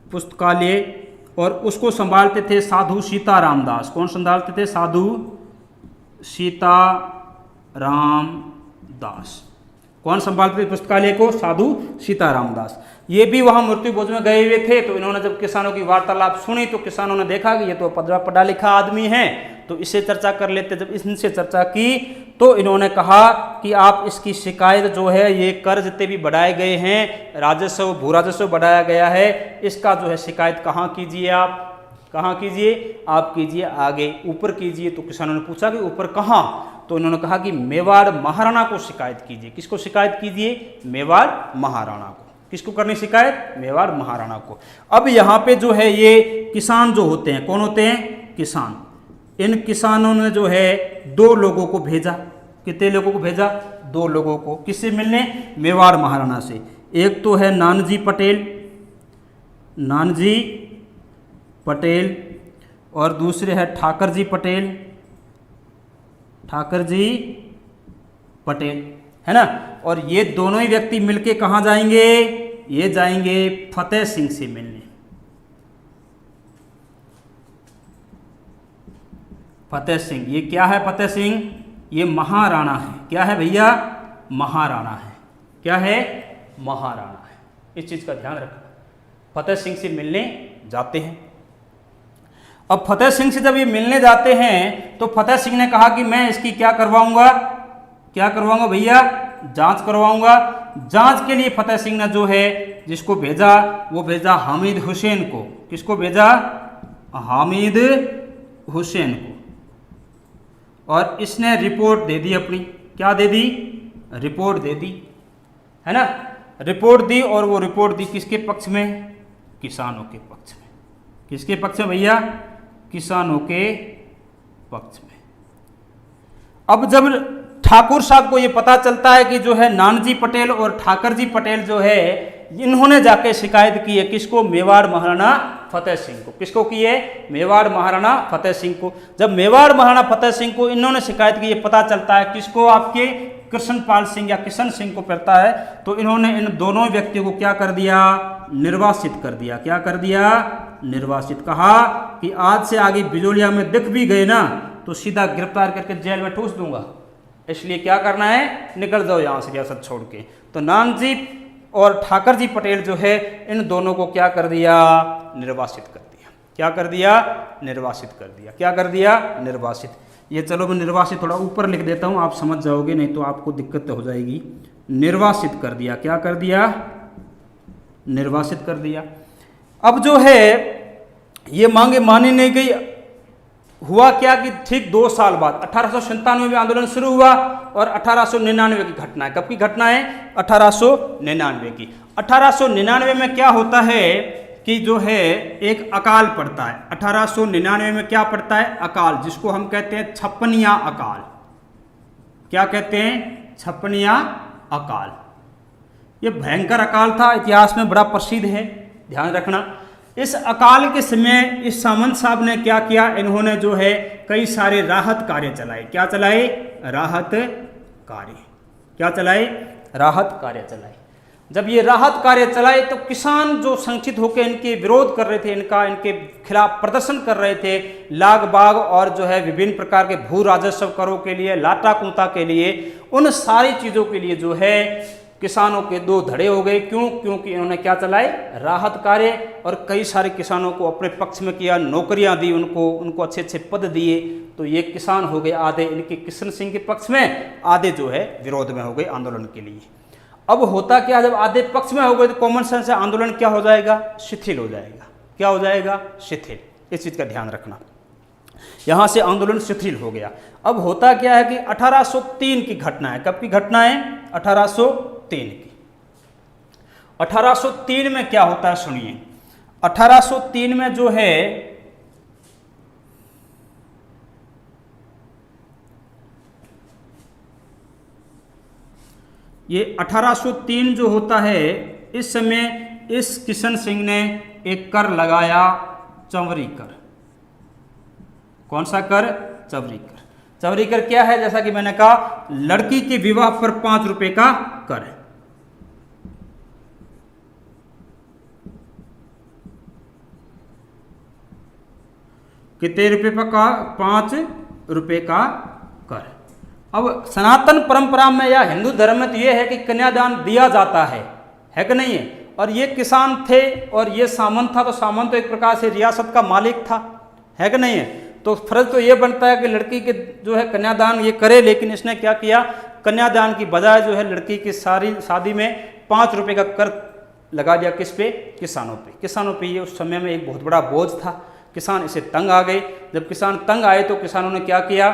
पुस्तकालय, और उसको संभालते थे साधु सीताराम दास। कौन संभालते थे, साधु सीताराम दास। कौन संभालते थे पुस्तकालय को, साधु सीताराम दास। ये भी वहाँ मृत्यु भोज में गए हुए थे। तो इन्होंने जब किसानों की वार्तालाप सुनी तो किसानों ने देखा कि ये तो पढ़ा लिखा आदमी है, तो इससे चर्चा कर लेते। जब इनसे चर्चा की तो इन्होंने कहा कि आप इसकी शिकायत जो है, ये कर जितने भी बढ़ाए गए हैं, राजस्व भू राजस्व बढ़ाया गया है, इसका जो है शिकायत कहाँ कीजिए, आप कहाँ कीजिए, आप कीजिए आगे ऊपर कीजिए। तो किसानों ने पूछा कि ऊपर कहाँ, तो इन्होंने कहा कि मेवाड़ महाराणा को शिकायत कीजिए। किसको शिकायत कीजिए, मेवाड़ महाराणा को। किसको करनी शिकायत, मेवाड़ महाराणा को। अब यहाँ पे जो है ये किसान जो होते हैं, कौन होते हैं, किसान। इन किसानों ने जो है 2 लोगों को भेजा। कितने लोगों को भेजा, 2 लोगों को। किससे मिलने, मेवाड़ महाराणा से। एक तो है नानजी पटेल, नानजी पटेल, और दूसरे है ठाकर जी पटेल, ठाकर जी पटेल, है ना। और ये दोनों ही व्यक्ति मिलके कहाँ जाएंगे, ये जाएंगे फतेह सिंह से मिलने। फतेह सिंह, ये क्या है, फतेह सिंह, ये महाराणा है। क्या है भैया, महाराणा है। क्या है, महाराणा है। इस चीज का ध्यान रखना। फतेह सिंह से मिलने जाते हैं। अब फतेह सिंह से जब ये मिलने जाते हैं तो फतेह सिंह ने कहा कि मैं इसकी क्या करवाऊंगा, क्या करवाऊंगा भैया, जांच करवाऊंगा। जांच के लिए फतेह सिंह ने जो है जिसको भेजा, वो भेजा हामिद हुसैन को। किसको भेजा, हामिद हुसैन को। और इसने रिपोर्ट दे दी अपनी। क्या दे दी, रिपोर्ट दे दी, है ना। रिपोर्ट दी, और वो रिपोर्ट दी किसके पक्ष में, किसानों के पक्ष में। किसके पक्ष में भैया, किसानों के पक्ष में। अब जब ठाकुर साहब को ये पता चलता है कि जो है नानजी पटेल और ठाकर जी पटेल जो है, इन्होंने जाके शिकायत की है किसको, मेवाड़ महाराणा फतेह सिंह को। किसको की है, मेवाड़ महाराणा फतेह सिंह को। जब मेवाड़ महाराणा फतेह सिंह को इन्होंने शिकायत की, ये पता चलता है किसको, आपके कृष्णपाल सिंह या किशन सिंह को पड़ता है। तो इन्होंने इन दोनों व्यक्तियों को क्या कर दिया, निर्वासित कर दिया। क्या कर दिया, निर्वासित। कहा कि आज से आगे बिजोलिया में दिख भी गए ना तो सीधा गिरफ्तार करके जेल में ठूस दूंगा, इसलिए क्या करना है, निकल जाओ यहाँ से रियासत छोड़ के। तो नानजी और ठाकर जी पटेल जो है, इन दोनों को क्या कर दिया, निर्वासित कर दिया। क्या कर दिया, निर्वासित कर दिया। क्या कर दिया, निर्वासित। ये चलो मैं निर्वासित थोड़ा ऊपर लिख देता हूँ, आप समझ जाओगे, नहीं तो आपको दिक्कत हो जाएगी। निर्वासित कर दिया। क्या कर दिया, निर्वासित कर दिया। अब जो है ये मांगे मानी नहीं गई। हुआ क्या कि ठीक 2 साल बाद 1897 में आंदोलन शुरू हुआ और 1899 की घटना है। कब की घटना है? 1899 की। 1899 में क्या होता है कि जो है एक अकाल पड़ता है। 1899 में क्या पड़ता है? अकाल, जिसको हम कहते हैं छप्पनिया अकाल। क्या कहते हैं? छप्पनिया अकाल। ये भयंकर अकाल था, इतिहास में बड़ा प्रसिद्ध है, ध्यान रखना। इस अकाल के समय इस सामंत साहब ने क्या किया? इन्होंने जो है कई सारे राहत कार्य चलाए। क्या चलाए? राहत कार्य। क्या चलाए? राहत कार्य चलाए। जब ये राहत कार्य चलाए तो किसान जो संगठित होकर इनके विरोध कर रहे थे, इनके खिलाफ प्रदर्शन कर रहे थे, लाग बाग और जो है विभिन्न प्रकार के भू राजस्व करों के लिए, लाटा कूता के लिए, उन सारी चीज़ों के लिए जो है किसानों के 2 धड़े हो गए। क्यों? क्योंकि इन्होंने क्या चलाए? राहत कार्य। और कई सारे किसानों को अपने पक्ष में किया, नौकरियां दी, उनको अच्छे अच्छे पद दिए। तो ये किसान हो गए आधे इनके किशन सिंह के पक्ष में, आधे जो है विरोध में हो गए आंदोलन के लिए। अब होता क्या, जब आधे पक्ष में हो गए तो कॉमन सेंस से आंदोलन क्या हो जाएगा? शिथिल हो जाएगा। क्या हो जाएगा? शिथिल। इस चीज़ का ध्यान रखना। यहाँ से आंदोलन शिथिल हो गया। अब होता क्या है कि 1803 की घटना है। कब की घटना है? 1803 की। 1803 में क्या होता है सुनिए। 1803 में जो है ये 1803 जो होता है, इस समय इस किशन सिंह ने एक कर लगाया, चंवरी कर। कौन सा कर? चंवरी कर। चंवरी कर क्या है? जैसा कि मैंने कहा, लड़की के विवाह पर 5 रुपए का कर है। कितने रुपए का? 5 रुपए का कर। अब सनातन परंपरा में या हिंदू धर्म में तो ये है कि कन्यादान दिया जाता है कि नहीं है? और ये किसान थे और ये सामंत था, तो सामंत तो एक प्रकार से रियासत का मालिक था, है कि नहीं है? तो फर्ज तो ये बनता है कि लड़की के जो है कन्यादान ये करे। लेकिन इसने क्या किया? कन्यादान की बजाय जो है लड़की की सारी शादी में 5 रुपए का कर लगा दिया। किस पे? किसानों पे। किसानों पे ये उस समय में एक बहुत बड़ा बोझ था। किसान इसे तंग आ गए। जब किसान तंग आए तो किसानों ने क्या किया?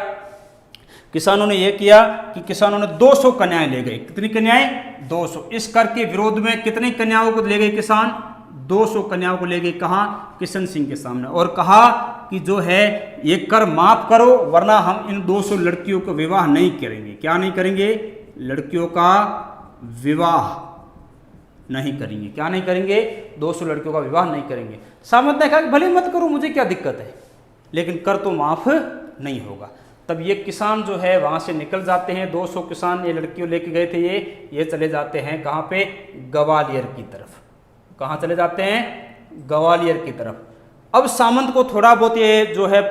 किसानों ने यह किया कि किसानों ने 200 कन्याएं ले गए। कितनी कन्याएं? 200। इस कर के विरोध में कितनी कन्याओं को ले गए किसान? 200 कन्याओं को ले गए। कहाँ? किशन सिंह के सामने। और कहा कि जो है ये कर माफ करो, वरना हम इन 200 लड़कियों का विवाह नहीं करेंगे। क्या नहीं करेंगे? लड़कियों का विवाह नहीं करेंगे। क्या नहीं करेंगे? 200 लड़कियों का विवाह नहीं करेंगे। सामंत ने कहा कि भले मत करो, मुझे क्या दिक्कत है, लेकिन कर तो माफ नहीं होगा। तब ये किसान जो है वहाँ से निकल जाते हैं। 200 किसान ये लड़कियों लेके गए थे, ये चले जाते हैं कहाँ पे? ग्वालियर की तरफ। कहाँ चले जाते हैं? ग्वालियर की तरफ। अब सामंत को थोड़ा बहुत ये जो है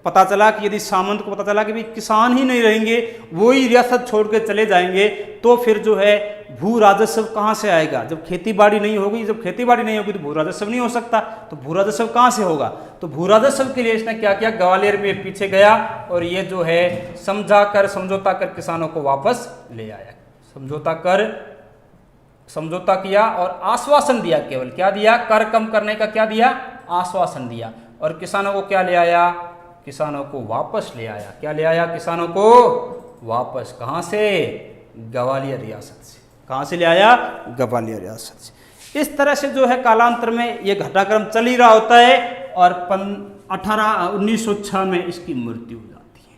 पता चला कि यदि सामंत को पता चला कि भाई किसान ही नहीं रहेंगे, वो ही रियासत छोड़ के चले जाएंगे, तो फिर जो है भू राजस्व कहाँ से आएगा? जब खेती बाड़ी नहीं होगी, जब खेती बाड़ी नहीं होगी तो भू राजस्व नहीं हो सकता। तो भू राजस्व कहाँ से होगा? तो भू राजस्व के लिए इसने क्या किया? ग्वालियर में पीछे गया और ये जो है समझौता कर किसानों को वापस ले आया। समझौता किया और आश्वासन दिया। केवल क्या दिया? कर कम करने का क्या दिया? आश्वासन दिया। और किसानों को क्या ले आया? किसानों को वापस ले आया। क्या ले आया? किसानों को वापस। कहाँ से? ग्वालियर रियासत से। कहाँ से ले आया? ग्वालियर रियासत से। इस तरह से जो है कालांतर में ये घटनाक्रम चल ही रहा होता है और 1906 में इसकी मृत्यु हो जाती है।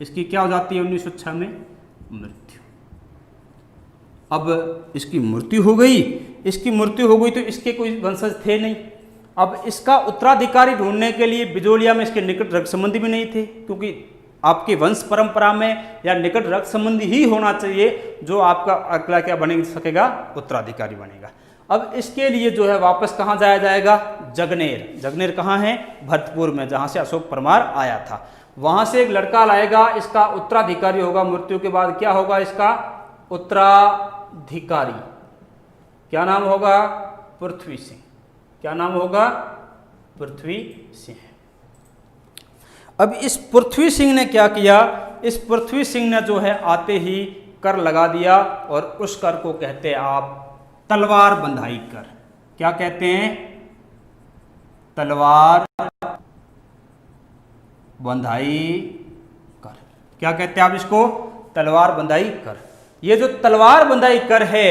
इसकी क्या हो जाती है? 1906 में मृत्यु। अब इसकी मृत्यु हो गई। तो इसके कोई वंशज थे नहीं। अब इसका उत्तराधिकारी ढूंढने के लिए बिजोलिया में इसके निकट रक्त संबंधी भी नहीं थे, क्योंकि आपके वंश परंपरा में या निकट रक्त संबंधी ही होना चाहिए जो आपका अगला क्या बन सकेगा? उत्तराधिकारी बनेगा। अब इसके लिए जो है वापस कहाँ जाया जाएगा? जगनेर। जगनेर कहाँ है? भरतपुर में, जहाँ से अशोक परमार आया था। वहाँ से एक लड़का लाएगा, इसका उत्तराधिकारी होगा। मृत्यु के बाद क्या होगा इसका? उत्तराधिकारी। क्या नाम होगा? पृथ्वी सिंह। क्या नाम होगा? पृथ्वी सिंह। अब इस पृथ्वी सिंह ने क्या किया? इस पृथ्वी सिंह ने जो है आते ही कर लगा दिया और उस कर को कहते हैं आप तलवार बंधाई कर। क्या कहते हैं, तलवार बंधाई कर। क्या कहते हैं आप इसको, तलवार बंधाई कर। ये जो तलवार बंधाई कर है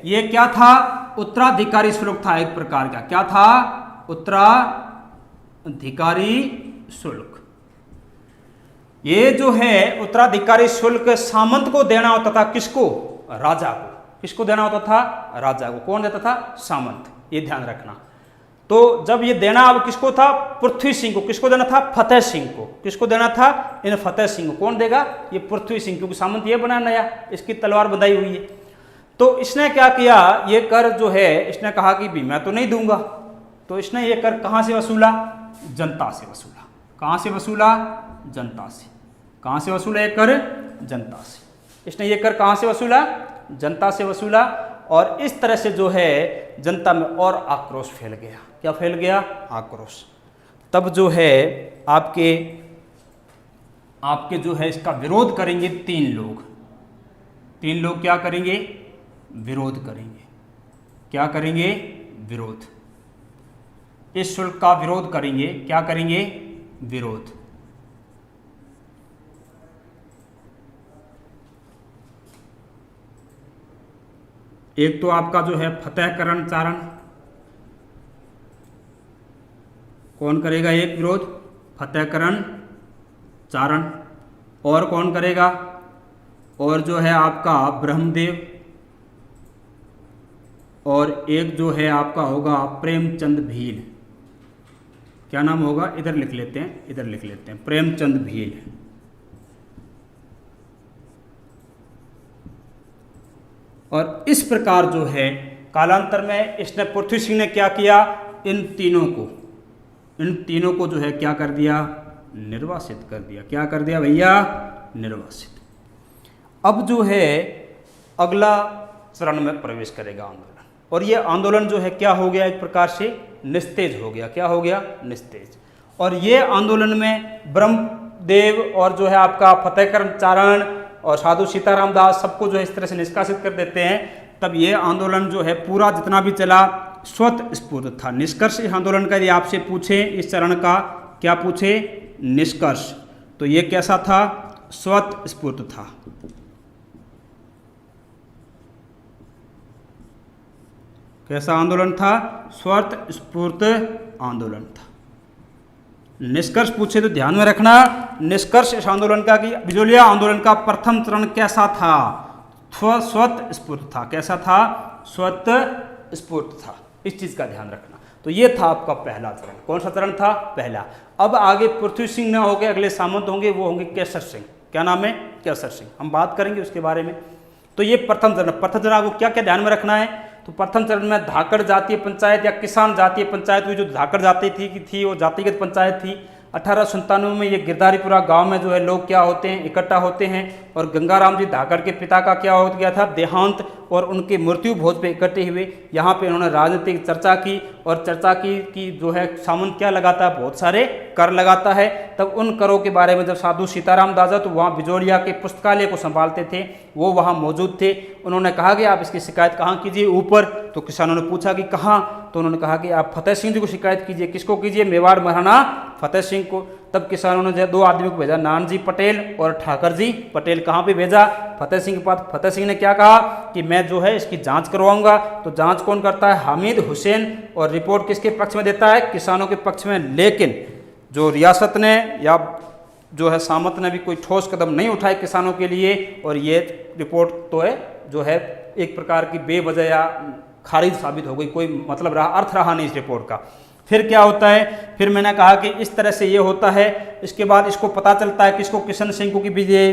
ये क्या था, उत्तराधिकारी शुल्क था एक प्रकार का। क्या था, उत्तराधिकारी शुल्क। ये जो है उत्तराधिकारी शुल्क सामंत को देना होता था, किसको, राजा को। किसको देना होता था, राजा को। कौन देता था, सामंत। ये ध्यान रखना। तो जब ये देना अब किसको था, पृथ्वी सिंह को। किसको देना था, फतेह सिंह को। किसको देना था, इन फतेह सिंह को। कौन देगा, ये पृथ्वी सिंह, क्योंकि सामंत ये बना नया, इसकी तलवार बंधाई हुई है। तो इसने क्या किया, ये कर जो है इसने कहा कि भी मैं तो नहीं दूंगा। तो इसने ये कर कहां से वसूला, जनता से वसूला। कहां से वसूला, जनता से। कहां से वसूला ये कर, जनता से। इसने ये कर कहां से वसूला, जनता से वसूला। और इस तरह से जो है जनता में और आक्रोश फैल गया। क्या फैल गया, आक्रोश। तब जो है आपके जो है इसका विरोध करेंगे तीन लोग। तीन लोग क्या करेंगे, विरोध करेंगे। क्या करेंगे, विरोध। इस शुल्क का विरोध करेंगे। क्या करेंगे, विरोध। एक तो आपका जो है फतेहकरण चारण। कौन करेगा एक विरोध, फतेहकरण चारण। और कौन करेगा, और जो है आपका ब्रह्मदेव। और एक जो है आपका होगा प्रेमचंद भील। क्या नाम होगा, इधर लिख लेते हैं, इधर लिख लेते हैं, प्रेमचंद भील। और इस प्रकार जो है कालांतर में इसने, पृथ्वी सिंह ने क्या किया, इन तीनों को जो है क्या कर दिया, निर्वासित कर दिया। क्या कर दिया भैया, निर्वासित। अब जो है अगला चरण में प्रवेश करेगा आंदोलन। और ये आंदोलन जो है क्या हो गया, एक प्रकार से निस्तेज हो गया। क्या हो गया, निस्तेज। और ये आंदोलन में ब्रह्मदेव और जो है आपका फतेहकरण चारण और साधु सीताराम दास सबको जो है इस तरह से निष्कासित कर देते हैं। तब ये आंदोलन जो है पूरा जितना भी चला स्वतःस्फूर्त था। निष्कर्ष इस आंदोलन का यदि आपसे पूछे, इस चरण का क्या पूछे, निष्कर्ष, तो ये कैसा था, स्वतःस्फूर्त था। कैसा आंदोलन था, स्वतःस्फूर्त आंदोलन था। निष्कर्ष पूछे तो ध्यान में रखना, निष्कर्ष इस आंदोलन का कि बिजोलिया आंदोलन का प्रथम चरण कैसा था, स्वतःस्फूर्त था। कैसा था, स्वतःस्फूर्त था। इस चीज का ध्यान रखना। तो ये था आपका पहला चरण। कौन सा चरण था, पहला। अब आगे पृथ्वी सिंह न होकर अगले सामंत होंगे, वो होंगे केसर सिंह। क्या नाम है, केसर सिंह। हम बात करेंगे उसके बारे में। तो ये प्रथम चरण। प्रथम चरण आपको क्या क्या ध्यान में रखना है, तो प्रथम चरण में धाकड़ जातीय पंचायत या किसान जातीय पंचायत हुई। जो धाकड़ जाति थी वो जातिगत पंचायत थी। 1897 में ये गिरधारीपुरा गांव में जो है लोग क्या होते हैं, इकट्ठा होते हैं। और गंगाराम जी धाकड़ के पिता का क्या हो गया था, देहांत, और उनके मृत्यु भोज पे इकट्ठे हुए। यहाँ पे उन्होंने राजनीतिक चर्चा की, और चर्चा की जो है सामंत क्या लगाता है, बहुत सारे कर लगाता है। तब उन करों के बारे में जब साधु सीताराम दास तो वहाँ बिजोलिया के पुस्तकालय को संभालते थे, वो वहाँ मौजूद थे। उन्होंने कहा कि आप इसकी शिकायत कहाँ कीजिए, ऊपर। तो किसानों ने पूछा कि कहाँ, तो उन्होंने कहा कि आप फतेह सिंह जी को शिकायत कीजिए। किसको कीजिए, मेवाड़ महाराणा फतेह सिंह को। तब किसानों ने जो 2 आदमी को भेजा, नानजी पटेल और ठाकर जी पटेल। कहाँ पे भेजा, फतेह सिंह के पास। फतेह सिंह ने क्या कहा कि मैं जो है इसकी जांच करवाऊंगा। तो जांच कौन करता है, हामिद हुसैन। और रिपोर्ट किसके पक्ष में देता है, किसानों के पक्ष में। लेकिन जो रियासत ने या जो है सामंत ने भी कोई ठोस कदम नहीं उठाए किसानों के लिए। और ये रिपोर्ट तो है जो है एक प्रकार की बेवजह या खारिज साबित हो गई, कोई मतलब रहा, अर्थ रहा नहीं इस रिपोर्ट का। फिर क्या होता है, फिर मैंने कहा कि इस तरह से ये होता है। इसके बाद इसको पता चलता है किसको, किशन सिंह को, कि भी ये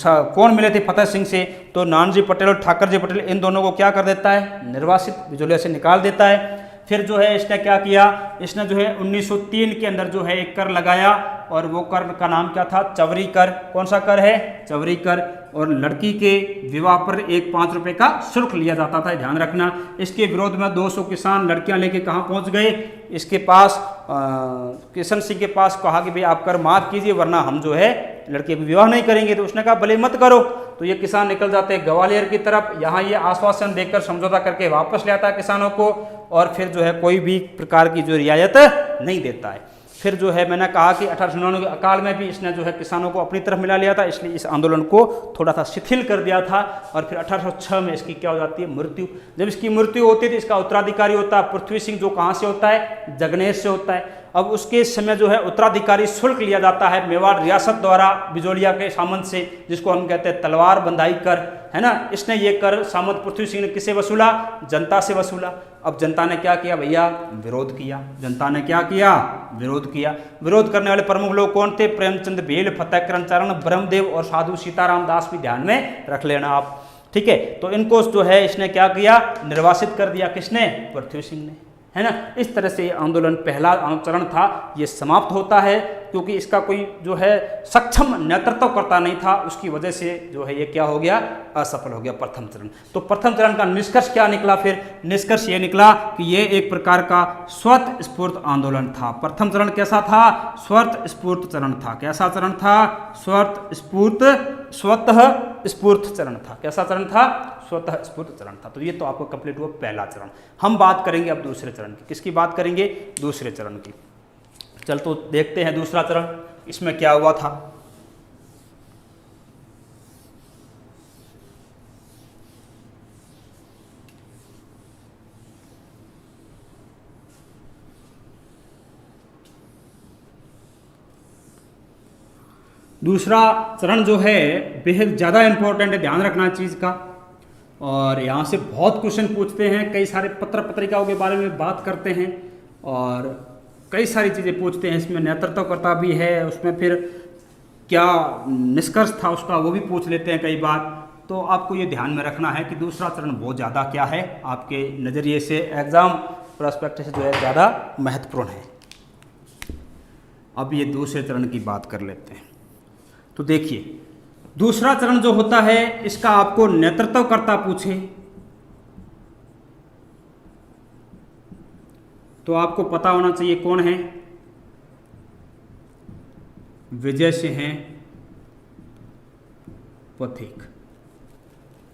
कौन मिले थे फतेह सिंह से। तो नानजी पटेल और ठाकर जी पटेल, इन दोनों को क्या कर देता है, निर्वासित, बिजोलिया से निकाल देता है। फिर जो है इसने क्या किया, इसने जो है 1903 के अंदर जो है एक कर लगाया। और वो कर का नाम क्या था, चवरी कर। कौन सा कर है, चवरी कर। और लड़की के विवाह पर एक 5 रुपए का शुल्क लिया जाता था, ध्यान रखना। इसके विरोध में 200 किसान लड़कियां लेके कहाँ पहुंच गए, इसके पास, किशन सिंह के पास। कहा कि भाई आप कर माफ कीजिए, वरना हम जो है लड़के का विवाह नहीं करेंगे। तो उसने कहा भले मत करो। तो ये किसान निकल जाते हैं ग्वालियर की तरफ। यहाँ ये आश्वासन देकर समझौता करके वापस ले आता है किसानों को, और फिर जो है कोई भी प्रकार की जो रियायत नहीं देता है। फिर जो है मैंने कहा कि 1899 के अकाल में भी इसने जो है किसानों को अपनी तरफ मिला लिया था, इसलिए इस आंदोलन को थोड़ा सा शिथिल कर दिया था। और फिर 1806 में इसकी क्या हो जाती है, मृत्यु। जब इसकी मृत्यु होती है तो इसका उत्तराधिकारी होता है पृथ्वी सिंह, जो कहाँ से होता है, जगनेर से होता है। अब उसके समय जो है उत्तराधिकारी शुल्क लिया जाता है मेवाड़ रियासत द्वारा बिजोलिया के सामंत से, जिसको हम कहते हैं तलवार बंधाई कर, है ना। इसने ये कर सामंत पृथ्वी सिंह ने किसे वसूला, जनता से वसूला। अब जनता ने क्या किया भैया, विरोध किया। जनता ने क्या किया, विरोध किया। विरोध करने वाले प्रमुख लोग कौन थे, प्रेमचंद भील, फतेहकरण चरण, ब्रह्मदेव और साधु सीताराम दास भी ध्यान में रख लेना आप, ठीक है। तो इनको जो है इसने क्या किया, निर्वासित कर दिया। किसने, पृथ्वी सिंह ने, है ना। इस तरह से आंदोलन पहला चरण था, ये समाप्त होता है, क्योंकि इसका कोई जो है सक्षम नेतृत्व करता नहीं था, उसकी वजह से जो है ये क्या हो गया, असफल हो गया प्रथम चरण। तो प्रथम चरण का निष्कर्ष क्या निकला, फिर निष्कर्ष ये निकला कि ये एक प्रकार का स्वतः स्फूर्त आंदोलन था। प्रथम चरण कैसा था, स्वतः स्फूर्त चरण था। कैसा चरण था, स्वतः स्फूर्त चरण था। कैसा चरण था, स्वतः स्फूर्त चरण था। तो ये तो आपको कंप्लीट हुआ पहला चरण। हम बात करेंगे अब दूसरे चरण की। किसकी बात करेंगे, दूसरे चरण की। चल तो देखते हैं दूसरा चरण, इसमें क्या हुआ था। दूसरा चरण जो है बेहद ज़्यादा इंपॉर्टेंट है, ध्यान रखना चीज़ का। और यहाँ से बहुत क्वेश्चन पूछते हैं, कई सारे पत्र पत्रिकाओं के बारे में बात करते हैं और कई सारी चीज़ें पूछते हैं। इसमें नेतृत्वकर्ता भी है, उसमें फिर क्या निष्कर्ष था उसका वो भी पूछ लेते हैं कई बार। तो आपको ये ध्यान में रखना है कि दूसरा चरण बहुत ज़्यादा क्या है, आपके नज़रिए से एग्ज़ाम प्रोस्पेक्ट से जो है ज़्यादा महत्वपूर्ण है। अब ये दूसरे चरण की बात कर लेते हैं। तो देखिए दूसरा चरण जो होता है, इसका आपको नेतृत्वकर्ता पूछे तो आपको पता होना चाहिए कौन है, विजय सिंह पथिक।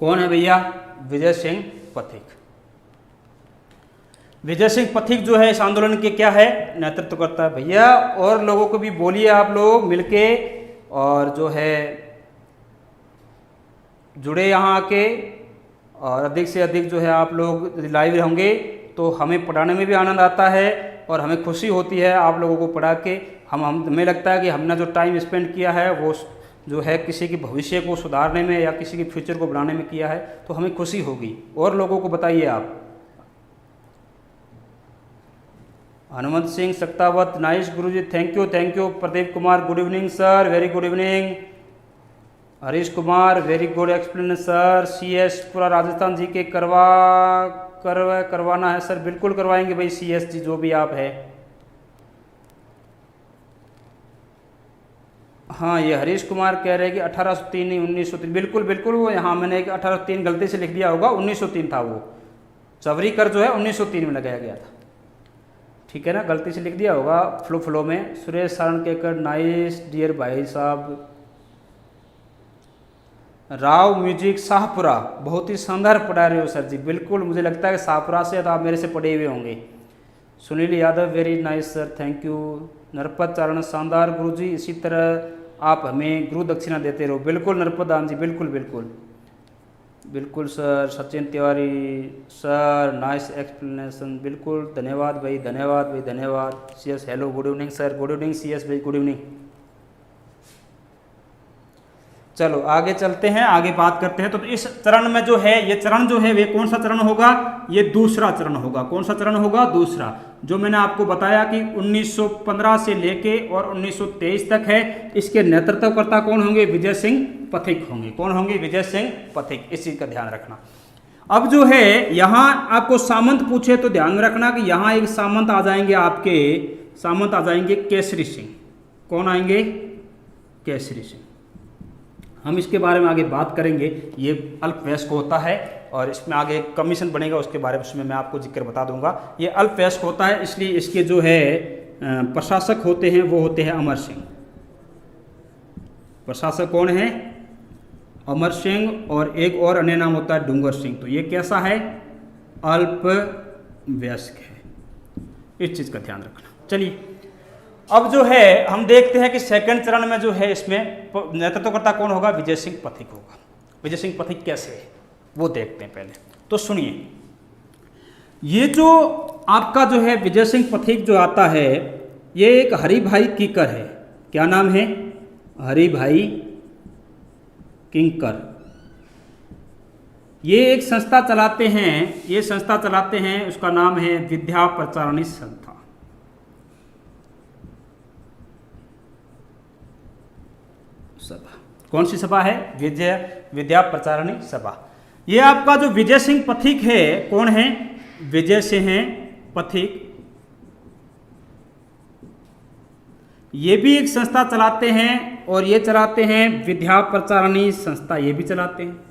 कौन है भैया, विजय सिंह पथिक। विजय सिंह पथिक जो है इस आंदोलन के क्या है, नेतृत्वकर्ता भैया। और लोगों को भी बोलिए आप लोग मिलके, और जो है जुड़े यहाँ आके, और अधिक से अधिक जो है आप लोग लाइव होंगे तो हमें पढ़ाने में भी आनंद आता है और हमें खुशी होती है आप लोगों को पढ़ा के। हमें लगता है कि हमने जो टाइम स्पेंड किया है वो जो है किसी के भविष्य को सुधारने में या किसी के फ्यूचर को बनाने में किया है, तो हमें खुशी होगी। और लोगों को बताइए आप। Hanumant Singh Shaktawat, nice Guruji, thank you. Pradeep Kumar, good evening sir, very good evening. Harish Kumar, very good explain sir. CS पूरा राजस्थान जी के करवाना है सर, बिल्कुल करवाएंगे भाई। CS जी जो भी आप है। हाँ, ये हरीश कुमार कह रहे हैं कि 1803 नहीं 1903। बिल्कुल वो यहाँ मैंने 1803 गलती से लिख दिया होगा, 1903 था वो। चवरी कर जो है 1903 में लगाया गया था, ठीक है ना, गलती से लिख दिया होगा फ्लो में। सुरेश सारण केकर, नाइस डियर भाई साहब। राव म्यूजिक शाहपुरा, बहुत ही शानदार पढ़ा रहे हो सर जी। बिल्कुल, मुझे लगता है कि शाहपुरा से तो आप मेरे से पढ़े हुए होंगे। Sunil Yadav, very nice sir, thank you. Narpat Charan, शानदार गुरुजी, इसी तरह आप हमें गुरु दक्षिणा देते रहो। बिल्कुल नरपदान जी, बिल्कुल sir. Sachin Tiwari sir, nice explanation, बिल्कुल धन्यवाद भाई, धन्यवाद। CS hello, good evening sir, good evening CS भाई, गुड इवनिंग। चलो आगे चलते हैं, आगे बात करते हैं। तो इस चरण में जो है, ये चरण जो है वे कौन सा चरण होगा, ये दूसरा चरण होगा। कौन सा चरण होगा, दूसरा। जो मैंने आपको बताया कि 1915 से लेके और 1923 तक है। इसके नेतृत्वकर्ता कौन होंगे, विजय सिंह पथिक होंगे। कौन होंगे, विजय सिंह पथिक। इस चीज का ध्यान रखना। अब जो है यहाँ आपको सामंत पूछे तो ध्यान में रखना कि यहाँ एक सामंत आ जाएंगे आपके, सामंत आ जाएंगे केसरी सिंह। कौन आएंगे, केसरी सिंह। हम इसके बारे में आगे बात करेंगे। ये अल्पवयस्क होता है और इसमें आगे कमीशन बनेगा, उसके बारे में उसमें मैं आपको जिक्र बता दूंगा। ये अल्पवयस्क होता है, इसलिए इसके जो है प्रशासक होते हैं वो होते हैं अमर सिंह। प्रशासक कौन है, अमर सिंह, और एक और अन्य नाम होता है डूंगर सिंह। तो ये कैसा है? अल्पवयस्क है। इस चीज़ का ध्यान रखना। चलिए अब जो है हम देखते हैं कि सेकंड चरण में जो है इसमें नेतृत्वकर्ता कौन होगा? विजय सिंह पथिक होगा। विजय सिंह पथिक कैसे है वो देखते हैं पहले। तो सुनिए, ये जो आपका जो है विजय सिंह पथिक जो आता है, ये एक हरिभाई किंकर है। क्या नाम है? हरिभाई किंकर। ये एक संस्था चलाते हैं, ये संस्था चलाते हैं, उसका नाम है विद्या प्रचारिणी संस्था। सभा। कौन सी सभा है? विद्या प्रचारिणी सभा। ये आपका जो विजय सिंह पथिक है, कौन है? विजय सिंह पथिक। ये भी एक संस्था चलाते हैं, और ये चलाते हैं विद्या प्रचारिणी संस्था, ये भी चलाते हैं।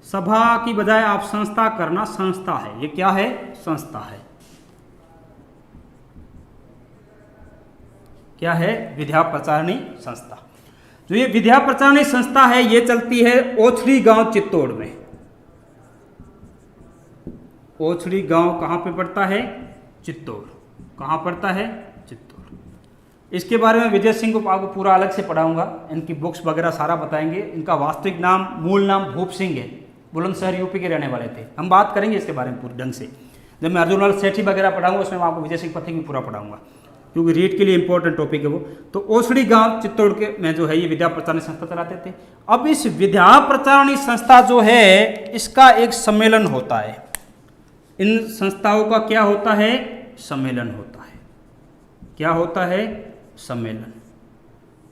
सभा की बजाय आप संस्था करना, संस्था है। ये क्या है? संस्था है। क्या है? विद्या प्रचारिणी संस्था। जो ये विद्या प्रचारिणी संस्था है, ये चलती है ओछड़ी गांव चित्तौड़ में। ओछड़ी गांव कहाँ पे पड़ता है? चित्तौड़। कहाँ पड़ता है? चित्तौड़। इसके बारे में विजय सिंह को आपको पूरा अलग से पढ़ाऊंगा, इनकी बुक्स वगैरह सारा बताएंगे। इनका वास्तविक नाम, मूल नाम भूप सिंह है, बुलंदशहर यूपी के रहने वाले थे। हम बात करेंगे इसके बारे में पूरे ढंग से। जब मैं अर्जुन लाल सेठी वगैरह पढ़ाऊंगा उसमें मैं आपको विजय सिंह पथिक भी पूरा पढ़ाऊंगा, क्योंकि रीट के लिए इंपॉर्टेंट टॉपिक है वो। तो ओछड़ी गांव चित्तौड़ के में जो है ये विद्या प्रचारिणी संस्था चलाते थे। अब इस विद्या प्रचारिणी संस्था जो है, इसका एक सम्मेलन होता है। इन संस्थाओं का क्या होता है? सम्मेलन होता है। क्या होता है? सम्मेलन।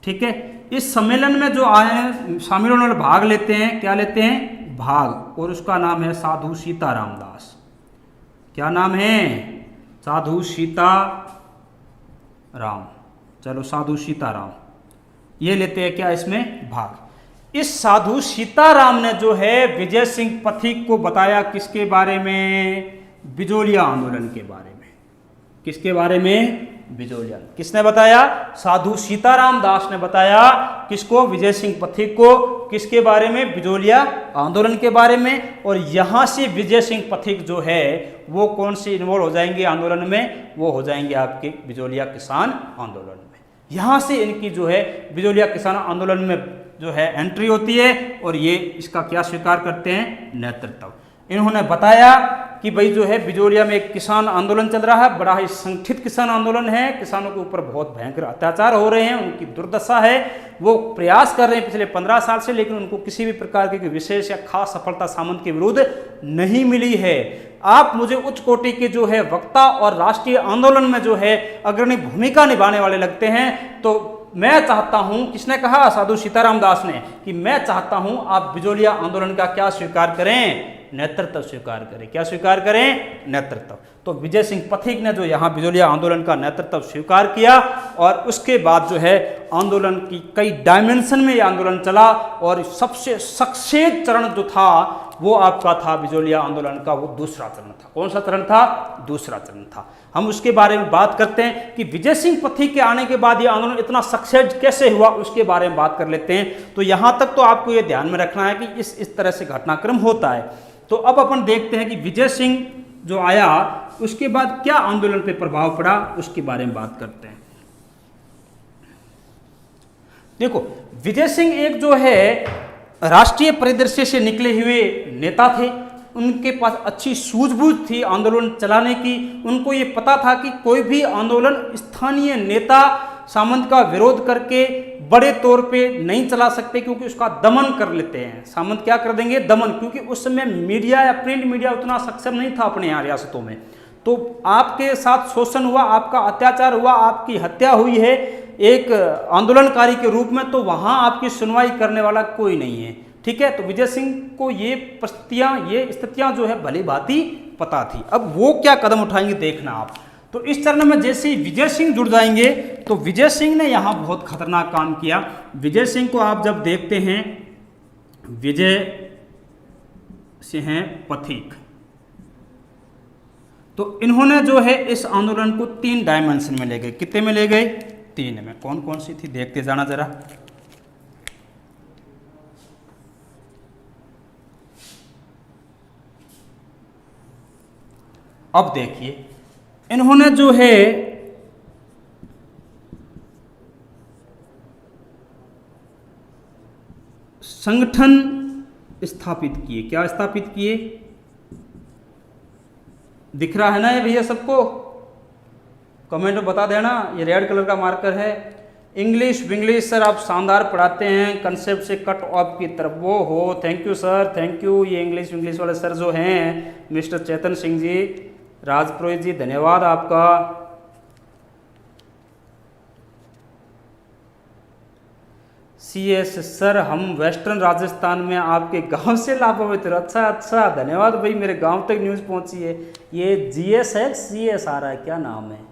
ठीक है। इस सम्मेलन में जो आए शामिल होने वाले भाग लेते हैं, क्या लेते हैं? भाग। और उसका नाम है साधु सीताराम दास। क्या नाम है? साधु सीता राम। चलो, साधु सीताराम ये लेते हैं क्या इसमें? भाग। इस साधु सीताराम ने जो है विजय सिंह पथिक को बताया किसके बारे में? बिजोलिया आंदोलन के बारे में। किसके बारे में? बिजोलिया। किसने बताया? साधु सीताराम दास ने बताया। किसको? विजय सिंह पथिक को। किसके बारे में? बिजोलिया आंदोलन के बारे में। और यहाँ से विजय सिंह पथिक जो है वो कौन से इन्वॉल्व हो जाएंगे आंदोलन में? वो हो जाएंगे आपके बिजोलिया किसान आंदोलन में। यहाँ से इनकी जो है बिजोलिया किसान आंदोलन में जो है एंट्री होती है, और ये इसका क्या स्वीकार करते हैं? नेतृत्व। इन्होंने बताया कि भाई जो है बिजोलिया में एक किसान आंदोलन चल रहा है, बड़ा ही संगठित किसान आंदोलन है, किसानों के ऊपर बहुत भयंकर अत्याचार हो रहे हैं, उनकी दुर्दशा है। वो प्रयास कर रहे हैं पिछले 15 साल से, लेकिन उनको किसी भी प्रकार की विशेष या खास सफलता सामंत के विरुद्ध नहीं मिली है। आप मुझे उच्च कोटि के जो है वक्ता और राष्ट्रीय आंदोलन में जो है अग्रणी भूमिका निभाने वाले लगते हैं, तो मैं चाहता हूं, किसने कहा? साधु सीताराम दास ने, कि मैं चाहता हूं आप बिजोलिया आंदोलन का क्या स्वीकार करें? नेतृत्व स्वीकार करें। क्या स्वीकार करें? नेतृत्व। तो विजय सिंह पथिक ने जो यहाँ बिजोलिया आंदोलन का नेतृत्व स्वीकार किया, और उसके बाद जो है आंदोलन की कई डायमेंशन में ये आंदोलन चला, और सबसे सक्सेस चरण जो था वो आपका था बिजोलिया आंदोलन का, वो दूसरा चरण था। कौन सा चरण था? दूसरा चरण था। हम उसके बारे में बात करते हैं कि विजय सिंह पथिक के आने के बाद ये आंदोलन इतना सक्सेस कैसे हुआ, उसके बारे में बात कर लेते हैं। तो यहाँ तक तो आपको ये ध्यान में रखना है कि इस तरह से घटनाक्रम होता है। तो अब अपन देखते हैं कि विजय सिंह जो आया उसके बाद क्या आंदोलन पे प्रभाव पड़ा, उसके बारे में बात करते हैं। देखो, विजय सिंह एक जो है राष्ट्रीय परिदृश्य से निकले हुए नेता थे। उनके पास अच्छी सूझबूझ थी आंदोलन चलाने की। उनको ये पता था कि कोई भी आंदोलन स्थानीय नेता सामंत का विरोध करके बड़े तौर पे नहीं चला सकते, क्योंकि उसका दमन कर लेते हैं। सामंत क्या कर देंगे? दमन। क्योंकि उस समय मीडिया या प्रिंट मीडिया उतना सक्षम नहीं था अपने यहाँ रियासतों में। तो आपके साथ शोषण हुआ, आपका अत्याचार हुआ, आपकी हत्या हुई है एक आंदोलनकारी के रूप में, तो वहाँ आपकी सुनवाई करने वाला कोई नहीं है। ठीक है। तो विजय सिंह को ये परिस्थितियाँ, ये स्थितियाँ जो है भली भांति पता थी। अब वो क्या कदम उठाएंगे देखना आप। तो इस चरण में जैसे ही विजय सिंह जुड़ जाएंगे, तो विजय सिंह ने यहाँ बहुत खतरनाक काम किया। विजय सिंह को आप जब देखते हैं, विजय सिंह पथिक, तो इन्होंने जो है इस आंदोलन को 3 डायमेंशन में ले गए। कितने में ले गए? 3 में कौन कौन सी थी देखते जाना जरा। अब देखिए इन्होंने जो है संगठन स्थापित किए। क्या स्थापित किए? दिख रहा है ना ये भैया सबको? कमेंट में बता देना। ये रेड कलर का मार्कर है। इंग्लिश विंग्लिश सर आप शानदार पढ़ाते हैं, कंसेप्ट से कट ऑफ की तरफ। वो हो, thank you sir, thank you. ये इंग्लिश विंग्लिश वाले सर जो हैं मिस्टर चेतन सिंह जी, राजपुरोहित जी, धन्यवाद आपका। CS सर हम वेस्टर्न राजस्थान में आपके गांव से लाभान्वित। अच्छा, धन्यवाद भाई, मेरे गांव तक न्यूज़ पहुंची है। ये GS है, CS आ रहा है, क्या नाम है?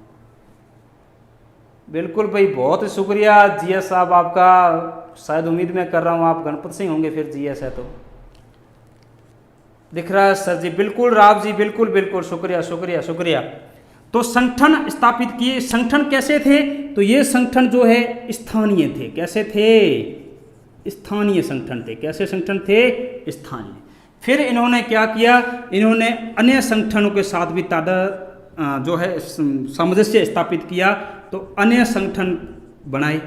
बिल्कुल भाई, बहुत ही शुक्रिया GS साहब आपका। शायद उम्मीद मैं कर रहा हूँ आप गणपत सिंह होंगे फिर, GS है तो। दिख रहा है सर जी, बिल्कुल राव जी, बिल्कुल बिल्कुल, शुक्रिया शुक्रिया शुक्रिया। तो संगठन स्थापित किए। संगठन कैसे थे? तो ये संगठन जो है स्थानीय थे। कैसे थे? स्थानीय संगठन थे। कैसे संगठन थे? स्थानीय। फिर इन्होंने क्या किया? इन्होंने अन्य संगठनों के साथ भी जो है सामंजस्य स्थापित किया, तो अन्य संगठन बनाए।